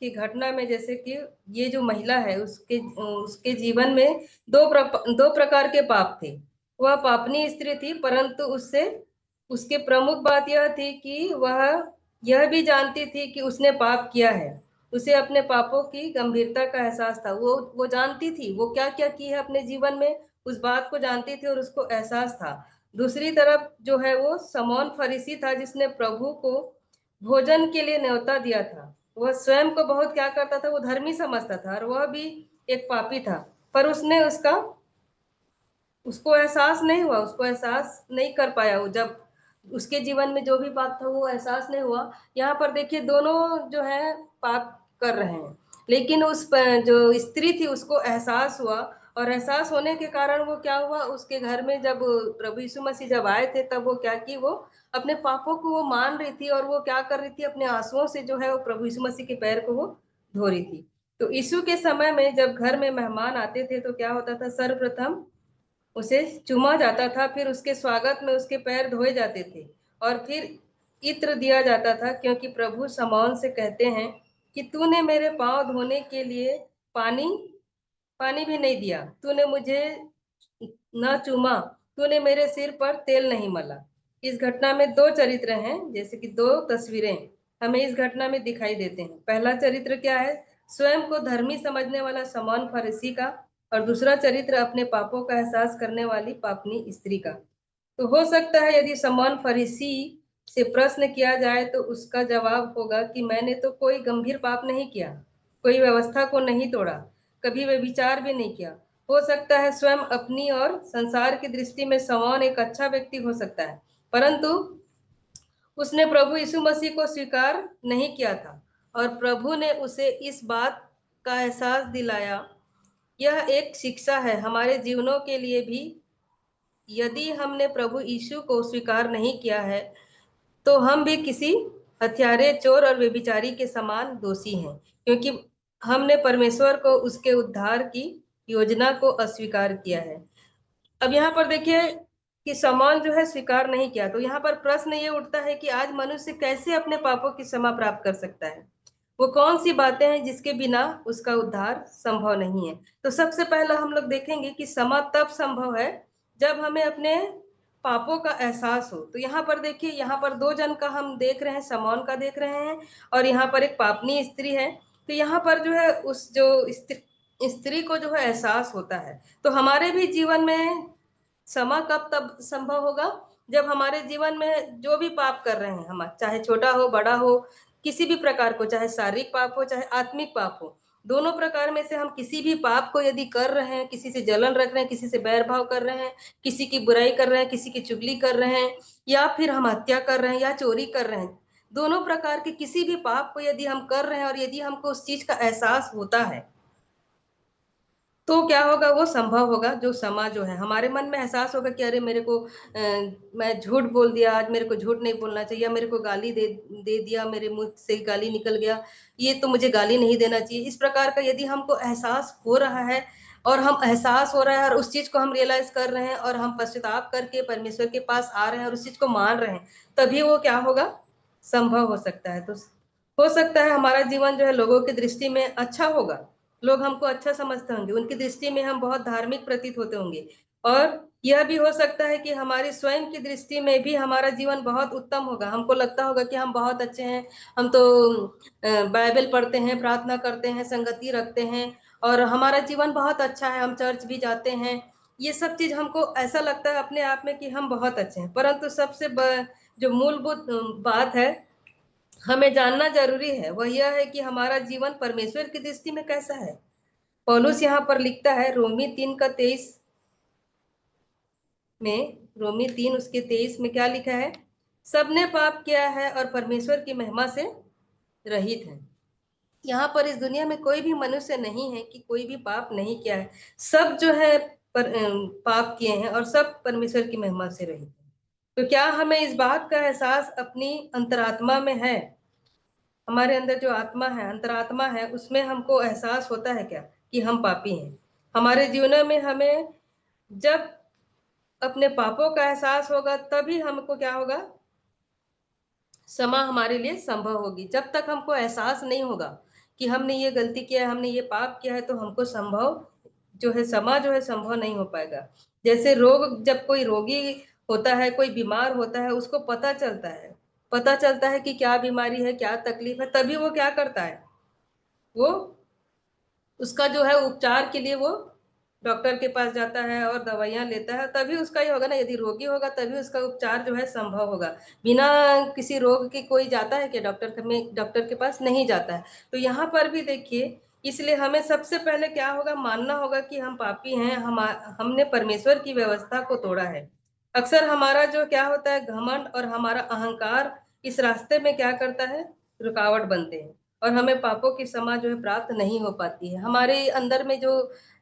की घटना में जैसे कि ये जो महिला है उसके उसके जीवन में दो प्रकार के पाप थे। वह पापनी स्त्री थी, परंतु उससे उसके प्रमुख बात यह थी कि वह यह भी जानती थी कि उसने पाप किया है। उसे अपने पापों की गंभीरता का एहसास था। वो जानती थी वो क्या क्या की है अपने जीवन में, उस बात को जानती थी और उसको एहसास था। दूसरी तरफ जो है वो शमौन फरीसी था, जिसने प्रभु को भोजन के लिए न्योता दिया था। वह स्वयं को बहुत क्या करता था, वो धर्मी समझता था और वह भी एक पापी था, पर उसको एहसास नहीं हुआ, उसको एहसास नहीं कर पाया। वो जब उसके जीवन में जो भी पाप था वो एहसास नहीं हुआ। यहाँ पर देखिए दोनों जो है पाप कर रहे हैं, लेकिन जो स्त्री थी उसको एहसास हुआ, और एहसास होने के कारण वो क्या हुआ, उसके घर में जब प्रभु यीशु मसीह जब आए थे तब वो क्या की, वो अपने पापों को वो मान रही थी और वो क्या कर रही थी, अपने आंसुओं से जो है वो प्रभु यीशु मसीह के पैर को वो धो रही थी। तो यीशु के समय में जब घर में मेहमान आते थे तो क्या होता था, सर्वप्रथम उसे चूमा जाता था, फिर उसके स्वागत में उसके पैर धोए जाते थे और फिर इत्र दिया जाता था, क्योंकि प्रभु शमौन से कहते हैं कि तूने मेरे पांव धोने के लिए पानी पानी भी नहीं दिया, तूने मुझे न चूमा, तूने मेरे सिर पर तेल नहीं मला। इस घटना में दो चरित्र हैं, जैसे कि दो तस्वीरें हमें इस घटना में दिखाई देते हैं। पहला चरित्र क्या है, स्वयं को धर्मी समझने वाला शमौन फरीसी का, और दूसरा चरित्र अपने पापों का एहसास करने वाली पापनी स्त्री का। तो हो सकता है यदि शमौन फरीसी से प्रश्न किया जाए तो उसका जवाब होगा कि मैंने तो कोई गंभीर पाप नहीं किया, कोई व्यवस्था को नहीं तोड़ा, कभी व्यभिचार भी नहीं किया। हो सकता है स्वयं अपनी और संसार की दृष्टि में शमौन एक अच्छा व्यक्ति हो सकता है, परंतु उसने प्रभु यीशु मसीह को स्वीकार नहीं किया था और प्रभु ने उसे इस बात का एहसास दिलाया। यह एक शिक्षा है हमारे जीवनों के लिए भी। यदि हमने प्रभु यीशु को स्वीकार नहीं किया है तो हम भी किसी हत्यारे, चोर और व्यभिचारी के समान दोषी हैं, क्योंकि हमने परमेश्वर को उसके उद्धार की योजना को अस्वीकार किया है। अब यहाँ पर देखिए कि शमौन जो है स्वीकार नहीं किया, तो यहाँ पर प्रश्न ये उठता है कि आज मनुष्य कैसे अपने पापों की क्षमा प्राप्त कर सकता है? वो कौन सी बातें हैं जिसके बिना उसका उद्धार संभव नहीं है? तो सबसे पहला हम लोग देखेंगे कि क्षमा तब संभव है जब हमें अपने पापों का एहसास हो। तो यहाँ पर देखिए, यहाँ पर दो जन का हम देख रहे हैं, शमौन का देख रहे हैं और यहाँ पर एक पापनी स्त्री है। तो यहाँ पर जो है उस जो स्त्री को जो है एहसास होता है। तो हमारे भी जीवन में क्षमा कब तब संभव होगा जब हमारे जीवन में जो भी पाप कर रहे हैं हम, चाहे छोटा हो बड़ा हो, किसी भी प्रकार को, चाहे शारीरिक पाप हो चाहे आत्मिक पाप हो, दोनों प्रकार में से हम किसी भी पाप को यदि कर रहे हैं, किसी से जलन रख रहे हैं, किसी से बैर भाव कर रहे हैं, किसी की बुराई कर रहे हैं, किसी की चुगली कर रहे हैं, या फिर हम हत्या कर रहे हैं या चोरी कर रहे हैं, दोनों प्रकार के किसी भी पाप को यदि हम कर रहे हैं और यदि हमको उस चीज का एहसास होता है तो क्या होगा, वो संभव होगा। जो क्षमा जो है हमारे मन में एहसास होगा कि अरे मेरे को मैं झूठ बोल दिया, आज मेरे को झूठ नहीं बोलना चाहिए, मेरे को गाली दे दिया, मेरे मुंह से गाली निकल गया, ये तो मुझे गाली नहीं देना चाहिए। इस प्रकार का यदि हमको एहसास हो रहा है और हम एहसास हो रहा है और उस चीज को हम रियलाइज कर रहे हैं और हम पश्चाताप करके परमेश्वर के पास आ रहे हैं और उस चीज को मान रहे हैं, तभी वो क्या होगा, संभव हो सकता है। तो हो सकता है हमारा जीवन जो है लोगों की दृष्टि में अच्छा होगा, लोग हमको अच्छा समझते होंगे, उनकी दृष्टि में हम बहुत धार्मिक प्रतीत होते होंगे, और यह भी हो सकता है कि हमारी स्वयं की दृष्टि में भी हमारा जीवन बहुत उत्तम होगा। हमको लगता होगा कि हम बहुत अच्छे हैं, हम तो बाइबल पढ़ते हैं, प्रार्थना करते हैं, संगति रखते हैं और हमारा जीवन बहुत अच्छा है, हम चर्च भी जाते हैं। ये सब चीज हमको ऐसा लगता है अपने आप में कि हम बहुत अच्छे हैं, परंतु सबसे जो मूलभूत बात है हमें जानना जरूरी है वह यह है कि हमारा जीवन परमेश्वर की दृष्टि में कैसा है। पौलुस यहाँ पर लिखता है रोमी 3:23 में, रोमी 3 उसके 23 में क्या लिखा है, सबने पाप किया है और परमेश्वर की महिमा से रहित है। यहाँ पर इस दुनिया में कोई भी मनुष्य नहीं है कि कोई भी पाप नहीं किया है, सब जो है पाप किए हैं और सब परमेश्वर की महिमा से रहित है। तो क्या हमें इस बात का एहसास अपनी अंतरात्मा में है, हमारे अंदर जो आत्मा है, अंतरात्मा है, उसमें हमको एहसास होता है क्या कि हम पापी हैं? हमारे जीवन में हमें जब अपने पापों का एहसास होगा तभी हमको क्या होगा, क्षमा हमारे लिए संभव होगी। जब तक हमको एहसास नहीं होगा कि हमने ये गलती किया है, हमने ये पाप किया है, तो हमको संभव जो है क्षमा जो है संभव नहीं हो पाएगा। जैसे रोग, जब कोई रोगी होता है, कोई बीमार होता है, उसको पता चलता है कि क्या बीमारी है, क्या तकलीफ है, तभी वो क्या करता है, वो उसका जो है उपचार के लिए वो डॉक्टर के पास जाता है और दवाइयाँ लेता है, तभी उसका ही होगा ना। यदि रोगी होगा तभी उसका उपचार जो है संभव होगा। बिना किसी रोग के कोई जाता है कि डॉक्टर के पास नहीं जाता है। तो यहाँ पर भी देखिए, इसलिए हमें सबसे पहले क्या होगा, मानना होगा कि हम पापी हैं, हमने परमेश्वर की व्यवस्था को तोड़ा है। अक्सर हमारा जो क्या होता है, घमंड और हमारा अहंकार इस रास्ते में क्या करता है, रुकावट बनते हैं और हमें पापों की क्षमा जो है प्राप्त नहीं हो पाती है। हमारे अंदर में जो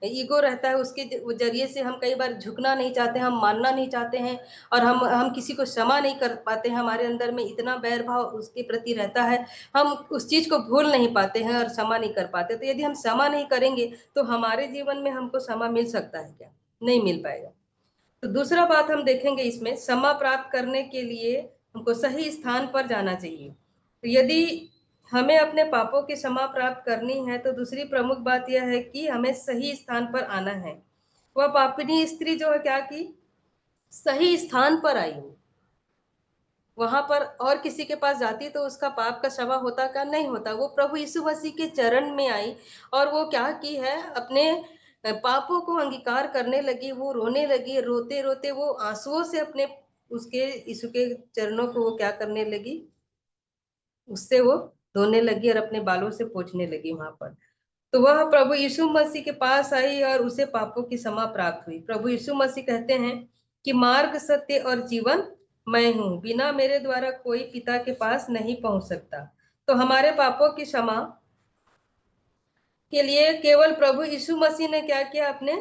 ईगो रहता है उसके जरिए से हम कई बार झुकना नहीं चाहते, हम मानना नहीं चाहते हैं और हम किसी को क्षमा नहीं कर पाते हैं। हमारे अंदर में इतना बैर भाव उसके प्रति रहता है, हम उस चीज को भूल नहीं पाते हैं और क्षमा नहीं कर पाते। तो यदि हम क्षमा नहीं करेंगे तो हमारे जीवन में हमको क्षमा मिल सकता है क्या, नहीं मिल पाएगा। तो दूसरा बात हम देखेंगे इसमें, क्षमा प्राप्त करने के लिए हमको सही स्थान पर जाना चाहिए। तो यदि हमें अपने पापों की क्षमा प्राप्त करनी है तो दूसरी प्रमुख बात यह है कि हमें सही स्थान पर आना है। वह पापिनी स्त्री जो है क्या की, सही स्थान पर आई हो, वहां पर और किसी के पास जाती तो उसका पाप का क्षमा होता क्या, नहीं होता। वो प्रभु यीशु मसीह के चरण में आई और वो क्या की है, अपने पापों को अंगीकार करने लगी, वो रोने लगी, रोते रोते वो आंसुओं से अपने उसके यीशु के चरणों को वो क्या करने लगी, उससे वो धोने लगी और अपने बालों से पोंछने लगी वहां पर। तो वह प्रभु यीशु मसीह के पास आई और उसे पापों की क्षमा प्राप्त हुई। प्रभु यीशु मसीह कहते हैं कि मार्ग, सत्य और जीवन मैं हूँ, बिना मेरे द्वारा कोई पिता के पास नहीं पहुंच सकता। तो हमारे पापों की क्षमा के लिए केवल प्रभु यीशु मसीह ने क्या किया, अपने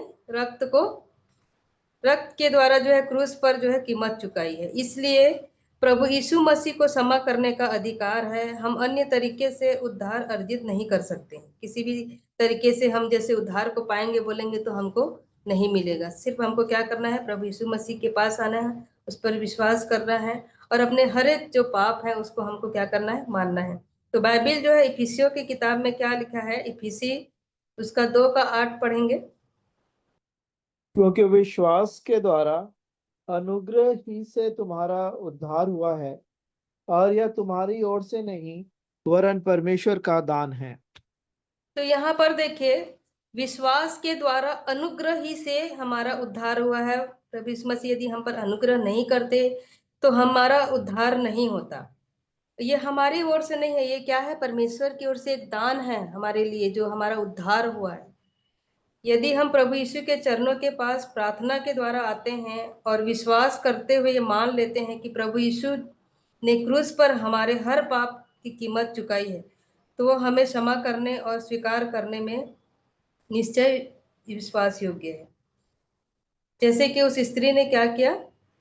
रक्त के द्वारा जो है क्रूस पर जो है कीमत चुकाई है। इसलिए प्रभु यीशु मसीह को क्षमा करने का अधिकार है। हम अन्य तरीके से उद्धार अर्जित नहीं कर सकते। किसी भी तरीके से हम जैसे उद्धार को पाएंगे बोलेंगे तो हमको नहीं मिलेगा। सिर्फ हमको क्या करना है, प्रभु यीशु मसीह के पास आना है, उस पर विश्वास करना है और अपने हर एक जो पाप है उसको हमको क्या करना है, मानना है। तो बाइबिल जो है इफिसियों की किताब में क्या लिखा है, इफिसी उसका 2:8 पढ़ेंगे। क्योंकि विश्वास के द्वारा अनुग्रह ही से तुम्हारा उद्धार हुआ है, और यह तुम्हारी ओर से नहीं वरन परमेश्वर का दान है। तो यहाँ पर देखिए, विश्वास के द्वारा अनुग्रह ही से हमारा उद्धार हुआ है। प्रभु यीशु मसीह यदि हम पर अनुग्रह नहीं करते तो हमारा उद्धार नहीं होता। ये हमारी ओर से नहीं है, ये क्या है, परमेश्वर की ओर से एक दान है हमारे लिए, जो हमारा उद्धार हुआ है। यदि हम प्रभु यीशु के चरणों के पास प्रार्थना के द्वारा आते हैं और विश्वास करते हुए ये मान लेते हैं कि प्रभु यीशु ने क्रूस पर हमारे हर पाप की कीमत चुकाई है, तो वो हमें क्षमा करने और स्वीकार करने में निश्चय विश्वास योग्य है। जैसे कि उस स्त्री ने क्या किया,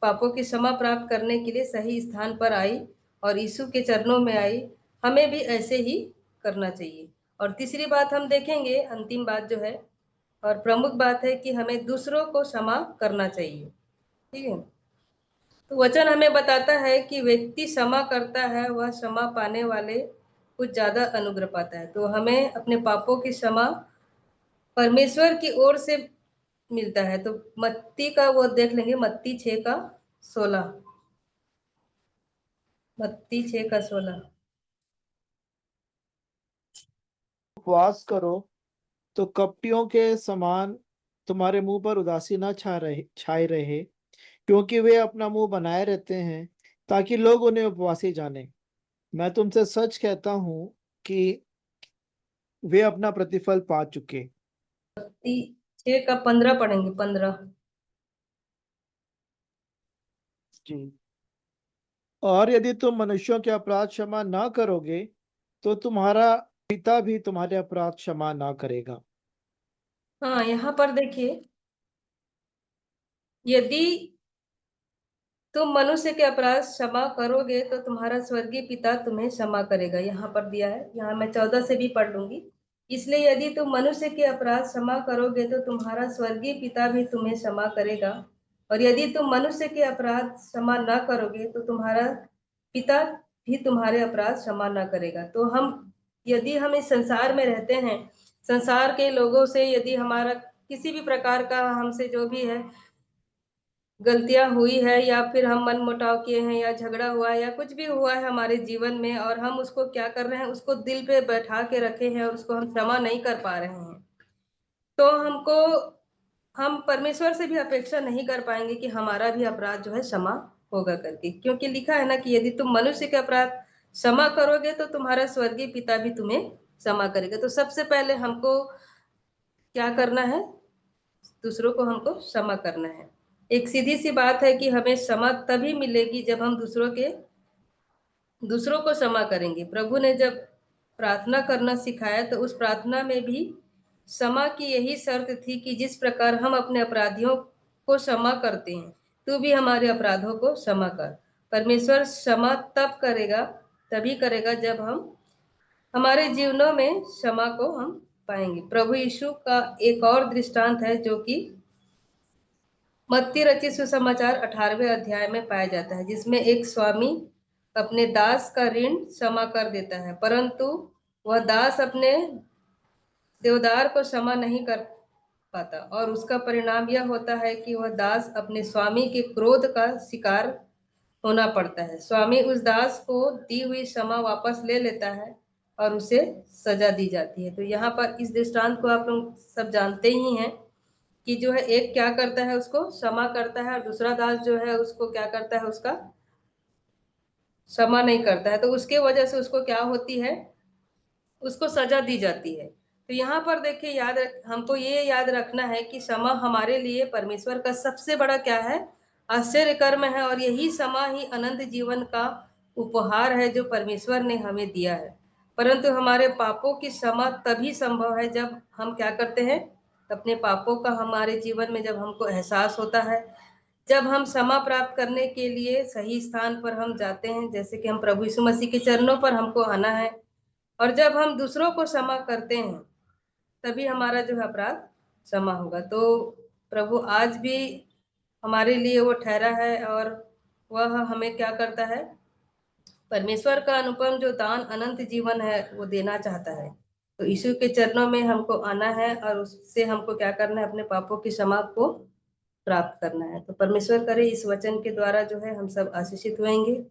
पापों की क्षमा प्राप्त करने के लिए सही स्थान पर आई और यीशु के चरणों में आई, हमें भी ऐसे ही करना चाहिए। और तीसरी बात हम देखेंगे, अंतिम बात जो है और प्रमुख बात है कि हमें दूसरों को क्षमा करना चाहिए। ठीक है, तो वचन हमें बताता है कि व्यक्ति क्षमा करता है वह क्षमा पाने वाले कुछ ज्यादा अनुग्रह पाता है। तो हमें अपने पापों की क्षमा परमेश्वर की ओर से मिलता है। तो मत्ती का वो देख लेंगे, मत्ती 6:16, मत्ती 6:16। उपवास करो तो कपटियों के समान तुम्हारे मुंह पर उदासी न छाए रहे, क्योंकि वे अपना मुंह बनाए रहते हैं ताकि लोग उन्हें उपवासी जाने। मैं तुमसे सच कहता हूं कि वे अपना प्रतिफल पा चुके। मत्ती 6:15 पढ़ेंगे, 15। जी। और यदि तुम मनुष्यों के अपराध क्षमा ना करोगे तो तुम्हारा पिता भी तुम्हारे अपराध क्षमा ना करेगा। हाँ, यहाँ पर देखिए, यदि तुम मनुष्य के अपराध क्षमा करोगे तो तुम्हारा स्वर्गीय पिता तुम्हें क्षमा करेगा। यहाँ पर दिया है, यहाँ मैं 14 से भी पढ़ लूंगी। इसलिए यदि तुम मनुष्य के अपराध क्षमा करोगे तो तुम्हारा स्वर्गीय पिता भी तुम्हें क्षमा करेगा, और यदि तुम मनुष्य के अपराध क्षमा न करोगे तो तुम्हारा पिता भी तुम्हारे अपराध क्षमा न करेगा। तो यदि हम इस संसार में रहते हैं, संसार के लोगों से यदि हमारा किसी भी प्रकार का हमसे जो भी है गलतियां हुई है, या फिर हम मन मुटाव किए हैं, या झगड़ा हुआ है, या कुछ भी हुआ है हमारे जीवन में और हम उसको क्या कर रहे हैं, उसको दिल पे बैठा के रखे हैं और उसको हम क्षमा नहीं कर पा रहे हैं, तो हम परमेश्वर से भी अपेक्षा नहीं कर पाएंगे कि हमारा भी अपराध जो है क्षमा होगा करके। क्योंकि लिखा है ना कि यदि तुम मनुष्य के अपराध क्षमा करोगे तो तुम्हारा स्वर्गीय पिता भी तुम्हें क्षमा करेगा। तो सबसे पहले हमको क्या करना है, दूसरों को हमको क्षमा करना है। एक सीधी सी बात है कि हमें क्षमा तभी मिलेगी जब हम दूसरों को क्षमा करेंगे। प्रभु ने जब प्रार्थना करना सिखाया तो उस प्रार्थना में भी क्षमा की यही शर्त थी कि जिस प्रकार हम अपने अपराधियों को क्षमा करते हैं, तू भी हमारे अपराधों को क्षमा कर। परमेश्वर क्षमा तभी करेगा जब हम हमारे जीवनों में क्षमा को हम पाएंगे। प्रभु यीशु का एक और दृष्टांत है जो कि मत्ती रचित सुसमाचार 18वें अध्याय में पाया जाता है, जिसमें एक स्वामी अपने दास का ऋण क्षमा कर देता है, परंतु वह दास अपने देवदार को क्षमा नहीं कर पाता, और उसका परिणाम यह होता है कि वह दास अपने स्वामी के क्रोध का शिकार होना पड़ता है। स्वामी उस दास को दी हुई क्षमा वापस ले लेता है और उसे सजा दी जाती है। तो यहाँ पर इस दृष्टांत को आप लोग सब जानते ही हैं कि जो है एक क्या करता है, उसको क्षमा करता है, और दूसरा दास जो है उसको क्या करता है, उसका क्षमा नहीं करता है, तो उसके वजह से उसको क्या होती है, उसको सजा दी जाती है। तो यहाँ पर देखिए हमको ये याद रखना है कि क्षमा हमारे लिए परमेश्वर का सबसे बड़ा क्या है, आश्चर्य कर्म है, और यही क्षमा ही अनंत जीवन का उपहार है जो परमेश्वर ने हमें दिया है। परंतु हमारे पापों की क्षमा तभी संभव है जब हम क्या करते हैं, अपने पापों का हमारे जीवन में जब हमको एहसास होता है, जब हम क्षमा प्राप्त करने के लिए सही स्थान पर हम जाते हैं, जैसे कि हम प्रभु यीशु मसीह के चरणों पर हमको आना है, और जब हम दूसरों को क्षमा करते हैं तभी हमारा जो है अपराध क्षमा होगा। तो प्रभु आज भी हमारे लिए वो ठहरा है, और वह हमें क्या करता है, परमेश्वर का अनुपम जो दान अनंत जीवन है वो देना चाहता है। तो यीशु के चरणों में हमको आना है, और उससे हमको क्या करना है, अपने पापों की क्षमा को प्राप्त करना है। तो परमेश्वर करे इस वचन के द्वारा जो है हम सब आशीषित होंगे,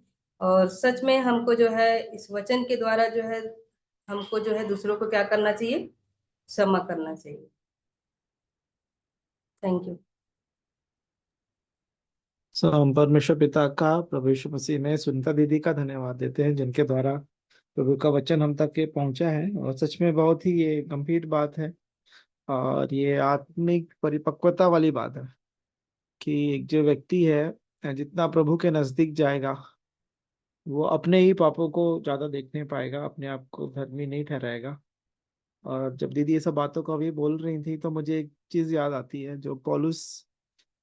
और सच में हमको जो है इस वचन के द्वारा जो है हमको जो है दूसरों को क्या करना चाहिए, क्षमा करना चाहिए। Thank you. सो हम परमेश्वर पिता का, प्रभु यीशु मसीह में सुनीता दीदी का धन्यवाद देते हैं, जिनके द्वारा प्रभु का वचन हम तक के पहुंचा है। और सच में बहुत ही ये गंभीर बात है, और ये आत्मिक परिपक्वता वाली बात है कि एक जो व्यक्ति है जितना प्रभु के नजदीक जाएगा, वो अपने ही पापों को ज्यादा देखने पाएगा, अपने आप को धर्मी नहीं ठहराएगा। और जब दीदी ये सब बातों को अभी बोल रही थी, तो मुझे एक चीज याद आती है जो पौलुस,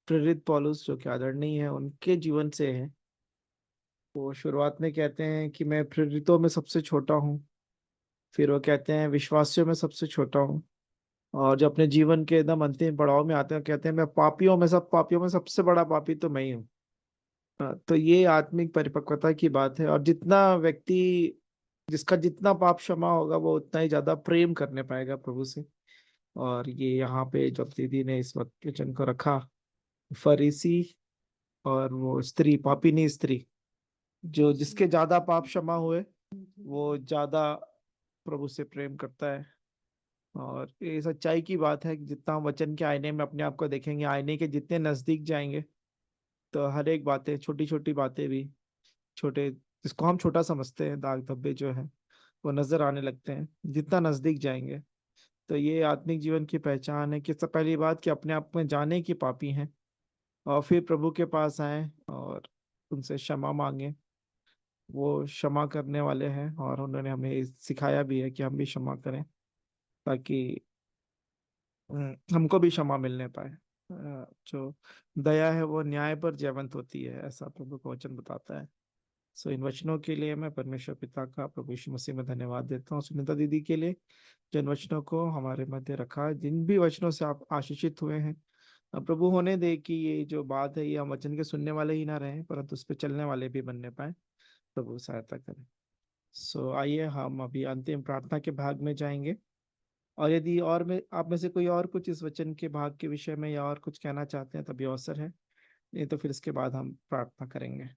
प्रेरित पौलुस जो कि आदरणीय है, उनके जीवन से है। वो शुरुआत में कहते हैं कि मैं प्रेरितों में सबसे छोटा हूँ, फिर वो कहते हैं विश्वासियों में सबसे छोटा हूँ, और जो अपने जीवन के एकदम अंतिम पड़ाव में आते हैं कहते हैं मैं पापियों में, सब पापियों में सबसे बड़ा पापी तो मैं ही हूँ। तो ये आत्मिक परिपक्वता की बात है। और जितना व्यक्ति, जिसका जितना पाप क्षमा होगा, वो उतना ही ज्यादा प्रेम करने पाएगा प्रभु से। और ये यहाँ पे जब दीदी ने इस वचन को रखा, फरीसी और वो स्त्री, पापिनी स्त्री, जो जिसके ज्यादा पाप क्षमा हुए, वो ज्यादा प्रभु से प्रेम करता है। और ये सच्चाई की बात है कि जितना हम वचन के आईने में अपने आप को देखेंगे, आईने के जितने नजदीक जाएंगे, तो हर एक बातें, छोटी छोटी बातें भी, छोटे, जिसको हम छोटा समझते हैं, दाग धब्बे जो है, वो नजर आने लगते हैं जितना नजदीक जाएंगे। तो ये आत्मिक जीवन की पहचान है कि सबसे पहली बात कि अपने आप में जाने की पापी हैं, और फिर प्रभु के पास आए और उनसे क्षमा मांगे। वो क्षमा करने वाले हैं, और उन्होंने हमें सिखाया भी है कि हम भी क्षमा करें, ताकि हमको भी क्षमा मिलने पाए। जो दया है वो न्याय पर जयवंत होती है, ऐसा प्रभु का वचन बताता है। सो इन वचनों के लिए मैं परमेश्वर पिता का, प्रभु यीशु मसीह में धन्यवाद देता हूँ सुनीता दीदी के लिए, जिन वचनों को हमारे मध्य रखा, जिन भी वचनों से आप आशीषित हुए हैं। अब प्रभु होने दे कि ये जो बात है, ये हम वचन के सुनने वाले ही ना रहें, परंतु उस पर चलने वाले भी बनने पाए। प्रभु सहायता करें। सो आइए हम अभी अंतिम प्रार्थना के भाग में जाएंगे। और यदि और में आप में से कोई और कुछ इस वचन के भाग के विषय में या और कुछ कहना चाहते हैं, तभी अवसर है, नहीं तो फिर इसके बाद हम प्रार्थना करेंगे।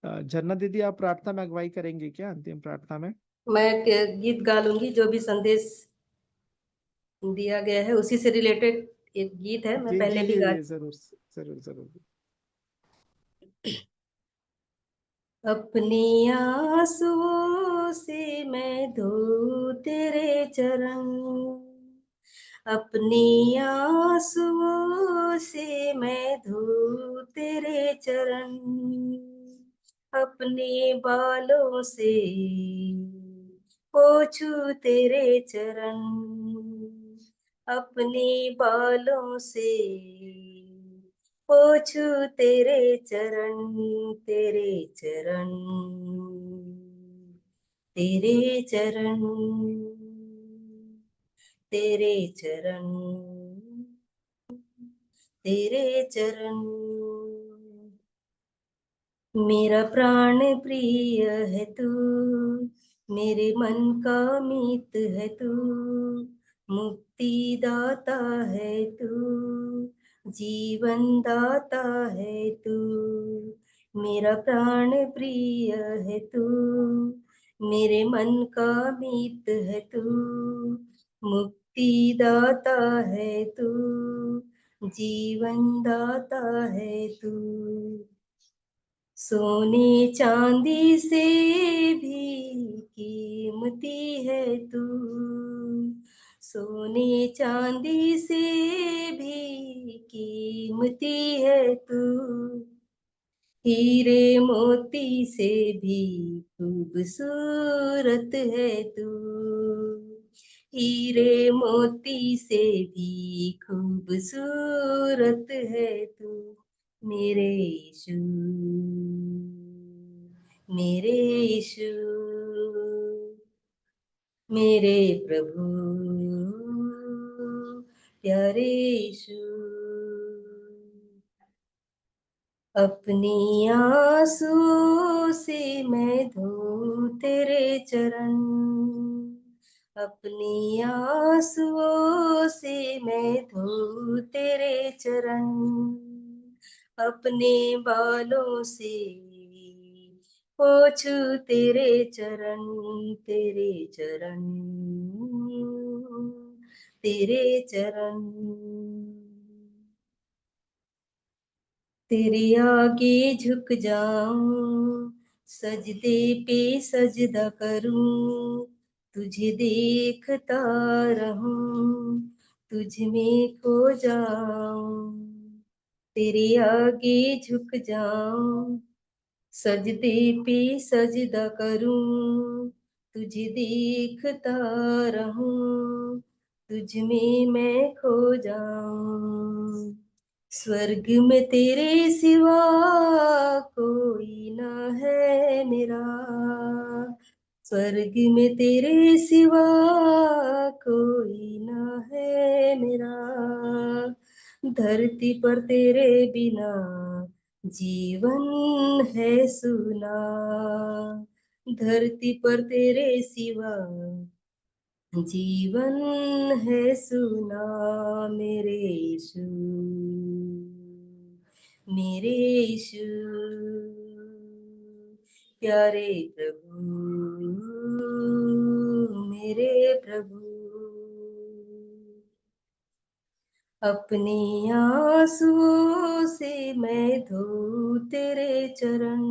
झरना दीदी, आप प्रार्थना में अगुवाई करेंगे क्या, अंतिम प्रार्थना में? मैं गीत गा लूंगी, जो भी संदेश दिया गया है उसी से रिलेटेड एक गीत है, मैं जी पहले जी भी जी गा। जी, जरूर जरूर जरूर। अपनी आंसुओं से मैं धो तेरे चरण, अपनी आंसुओं से मैं धो तेरे चरण, अपने बालों से पोंछू तेरे चरण, अपने बालों से पोंछू तेरे चरण, तेरे चरण, तेरे चरण, तेरे चरण, तेरे चरण। मेरा प्राण प्रिय है तू, मेरे मन का मीत है तू, मुक्ति दाता है तू, जीवन दाता है तू। मेरा प्राण प्रिय है तू, मेरे मन का मीत है तू, मुक्ति मुक्ति दाता है तू, जीवन दाता है तू। सोने चांदी से भी कीमती है तू, सोने चांदी से भी कीमती है तू। हीरे मोती से भी खूबसूरत है तू, हीरे मोती से भी खूबसूरत है तू। मेरे यीशु, मेरे यीशु, मेरे प्रभु प्यारे यीशु। अपनी आंसुओं से मैं धोऊं तेरे चरण, अपनी आंसुओं से मैं धोऊं तेरे चरण। अपने बालों से पोंछूं तेरे चरण, तेरे चरण, तेरे चरण। तेरे आगे झुक जाऊं, सजदे पे सजदा करूं, तुझे देखता रहूं, तुझ में खो जाऊं। तेरे आगे झुक जाऊं, सजदे पे सजदा करूं, तुझे देखता रहूं, तुझ में मैं खो जाऊं। स्वर्ग में तेरे सिवा कोई ना है मेरा, स्वर्ग में तेरे सिवा कोई ना है मेरा। धरती पर तेरे बिना जीवन है सुना, धरती पर तेरे सिवा जीवन है सुना। मेरे यीशु, मेरे यीशु, प्यारे प्रभु, मेरे प्रभु। अपनी आंसुओं से मैं धोऊं तेरे चरण,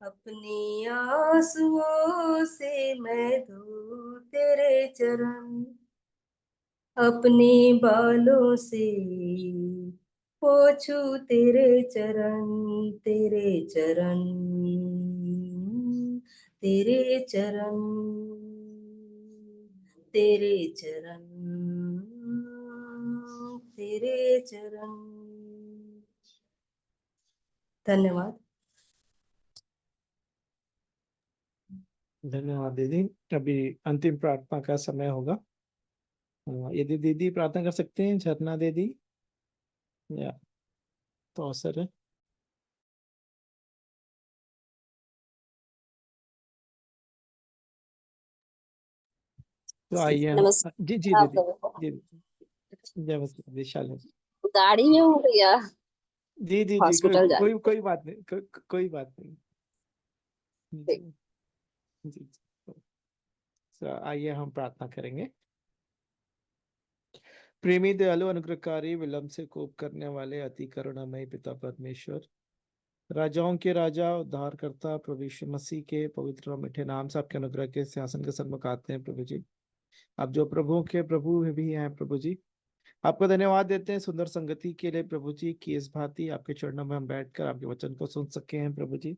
अपनी आंसुओं से मैं धोऊं तेरे चरण। अपने बालों से पोंछूं तेरे चरण, तेरे चरण, तेरे चरण, तेरे चरण, तेरे चरण। धन्यवाद। धन्यवाद दीदी। अभी अंतिम प्रार्थना का समय होगा। यदि दीदी प्रार्थना कर सकते हैं, झरना दीदी, या तो अवसर है। तो आइए हम, जी जी आप दीदी, लोगों को जी जय मसीह, विशाल है। गाड़ी में हूँ भैया, जी जी जी, हॉस्पिटल जा रही कोई कोई बात नहीं, कोई बात नहीं। ठीक। जी जी। तो आइए हम प्रार्थना करेंगे। प्रेमी दयालु अनुग्रहकारी विलंब से कोप करने वाले अति करुणामय पिता परमेश्वर, राजाओं के राजा उद्धारकर्ता प्रभु यीशु मसीह के पवित्र और मीठे नाम से आपके अनुग्रह के सिंहासन के सन्मुख आते हैं प्रभु जी। आप जो प्रभुओं के प्रभु भी हैं प्रभु जी, आपको धन्यवाद देते हैं सुंदर संगति के लिए प्रभु जी, की इस भांति आपके चरणों में हम बैठकर आपके वचन को सुन सके हैं प्रभु जी।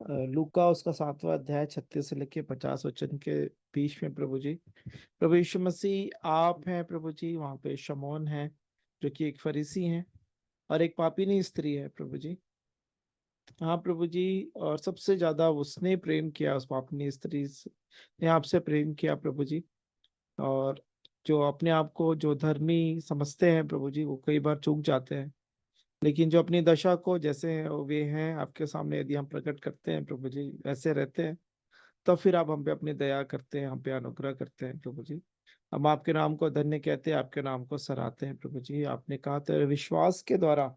लूका उसका 7वां अध्याय 36 से लेकर 50 वचन के बीच में प्रभु जी, प्रभु यीशु मसीह आप हैं प्रभु जी, वहां पे शमौन है जो कि एक फरीसी हैं और एक पापिनी स्त्री है प्रभु जी। हाँ प्रभु जी, और सबसे ज्यादा उसने प्रेम किया, उस पापिनी स्त्री ने आपसे प्रेम किया प्रभु जी। और जो अपने आप को जो धर्मी समझते हैं प्रभु जी, वो कई बार चूक जाते हैं, लेकिन जो अपनी दशा को जैसे हैं वे हैं आपके सामने यदि हम प्रकट करते हैं प्रभु जी, वैसे रहते हैं, तो फिर आप हम पे अपनी दया करते हैं, हम पे अनुग्रह करते हैं प्रभु जी। हम आपके नाम को धन्य कहते हैं, आपके नाम को सराहते हैं प्रभु जी। आपने कहा तेरे विश्वास के द्वारा,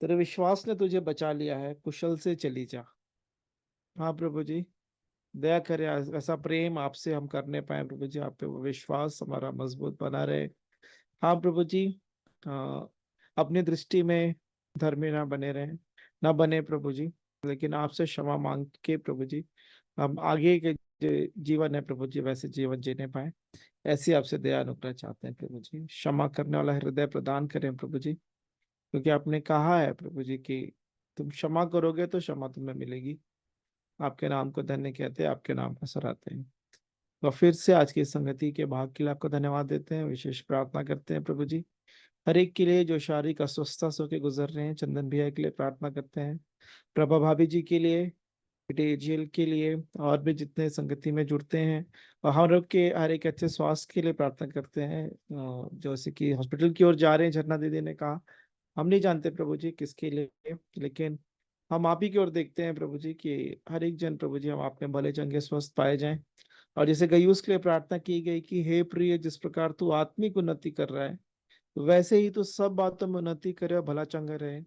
तेरे विश्वास ने तुझे बचा लिया है, कुशल से चली जा। हाँ प्रभु जी, दया करें, ऐसा प्रेम आपसे हम करने पाए प्रभु जी, आप पे वो विश्वास हमारा मजबूत बना रहे। हाँ प्रभु जी, अ, अपनी दृष्टि में धर्मी ना बने रहें, ना बने प्रभु जी, लेकिन आपसे क्षमा मांग के प्रभु जी हम आगे के जीवन है प्रभु जी वैसे जीवन जीने पाए, ऐसी आपसे दया अनुग्रह चाहते हैं प्रभु जी। क्षमा करने वाला हृदय प्रदान करें प्रभु जी, क्योंकि आपने कहा है प्रभु जी कि तुम क्षमा करोगे तो क्षमा तुम्हें मिलेगी। आपके नाम को धन्य कहते हैं, आपके नाम को सराहते हैं। तो फिर से आज की संगति के भाग के लिए आपको धन्यवाद देते हैं, विशेष प्रार्थना करते हैं प्रभु जी हर एक के लिए जो शारीरिक अस्वस्थता से होकर गुजर रहे हैं। चंदन भैया के लिए प्रार्थना करते हैं, प्रभा भाभी जी के लिए, बेटे जेल के लिए, और भी जितने संगति में जुड़ते हैं, और हम लोग के हर एक अच्छे स्वास्थ्य के लिए प्रार्थना करते हैं। जैसे कि हॉस्पिटल की ओर जा रहे हैं, झरना दीदी ने कहा, हम नहीं जानते प्रभु जी किसके लिए, लेकिन हम आप ही की ओर देखते हैं प्रभु जी कि हर एक जन प्रभु जी हम आप में भले चंगे स्वस्थ पाए जाएं। और जैसे गयूस के लिए प्रार्थना की गई कि हे प्रिय, जिस प्रकार तू आत्मिक उन्नति कर रहा है वैसे ही तो सब बातों में उन्नति करे और भला चंगा रहे।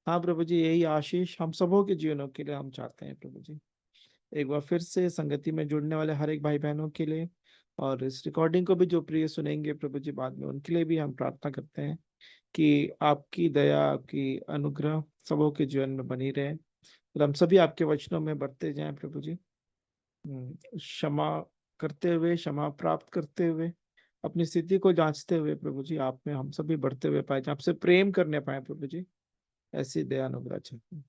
हाँ प्रभु जी, यही आशीष हम सबों के जीवनों के लिए हम चाहते हैं प्रभु जी। एक बार फिर से संगति में जुड़ने वाले हर एक भाई बहनों के लिए, और इस रिकॉर्डिंग को भी जो प्रिय सुनेंगे प्रभु जी बाद में, उनके लिए भी हम प्रार्थना करते हैं कि आपकी दया, आपकी अनुग्रह सबों के जीवन में बनी रहे, और हम सभी आपके वचनों में बढ़ते जाएं प्रभु जी। क्षमा करते हुए, क्षमा प्राप्त करते हुए, अपनी स्थिति को जांचते हुए प्रभु जी आप में हम सभी बढ़ते हुए पाए जाएं, आपसे प्रेम करने पाए प्रभु जी, ऐसी दया अनुग्रह चाहते हैं।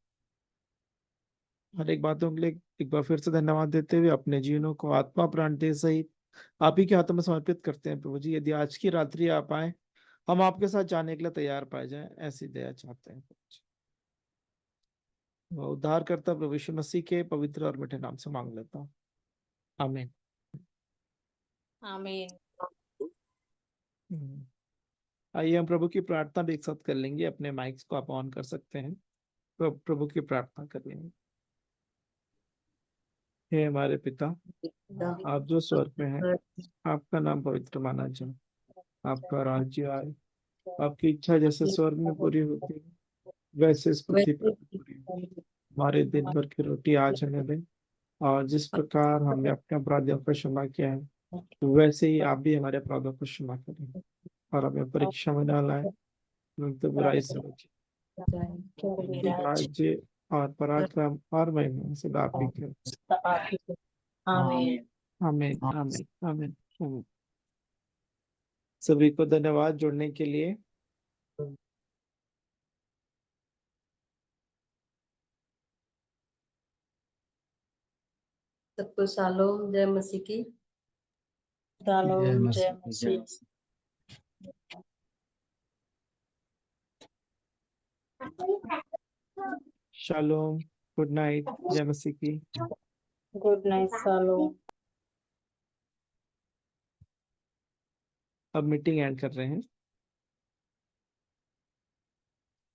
हर एक बातों के लिए एक बार फिर से धन्यवाद देते हुए अपने जीवनों को आत्मा प्राण देह सहित आप ही के हाथों में समर्पित करते हैं प्रभु जी। यदि आज की रात्रि आप आए, हम आपके साथ जाने के लिए तैयार पाए जाएं, ऐसी दया चाहते हैं प्रभु जी। उद्धार करता प्रभु यीशु मसीह के पवित्र और मीठे नाम से मांग लेता हूँ, आमीन। आमीन। आइए हम प्रभु की प्रार्थना भी एक साथ कर लेंगे, अपने माइक्स को आप ऑन कर सकते हैं, तो प्रभु की प्रार्थना कर लेंगे। हे हमारे पिता, आप जो स्वर्ग में हैं, आपका नाम पवित्र माना जाए, आपका राज्य आए, आपकी इच्छा जैसे स्वर्ग में पूरी होती है वैसे इस पृथ्वी पर भी पूरी हो। हमारे दिन भर की रोटी आज हमें दें, और जिस प्रकार हमने अपने अपराधियों को क्षमा किया है वैसे ही आप भी हमारे अपराधों को क्षमा करें, और हमें परीक्षा में न लाए, तो बुराई से बचे। क्योंकि राज्य और पराक्रम और महिमा सदा आप ही के। आमीन। आमीन, आमीन, आमीन, आमीन। सभी को धन्यवाद जुड़ने के लिए। सबको शालोम, जय मसीह की। शालोम, जय मसीह। शालोम, गुड नाइट, जय मसीह की। Good night, shalom. अब मीटिंग एंड कर रहे हैं।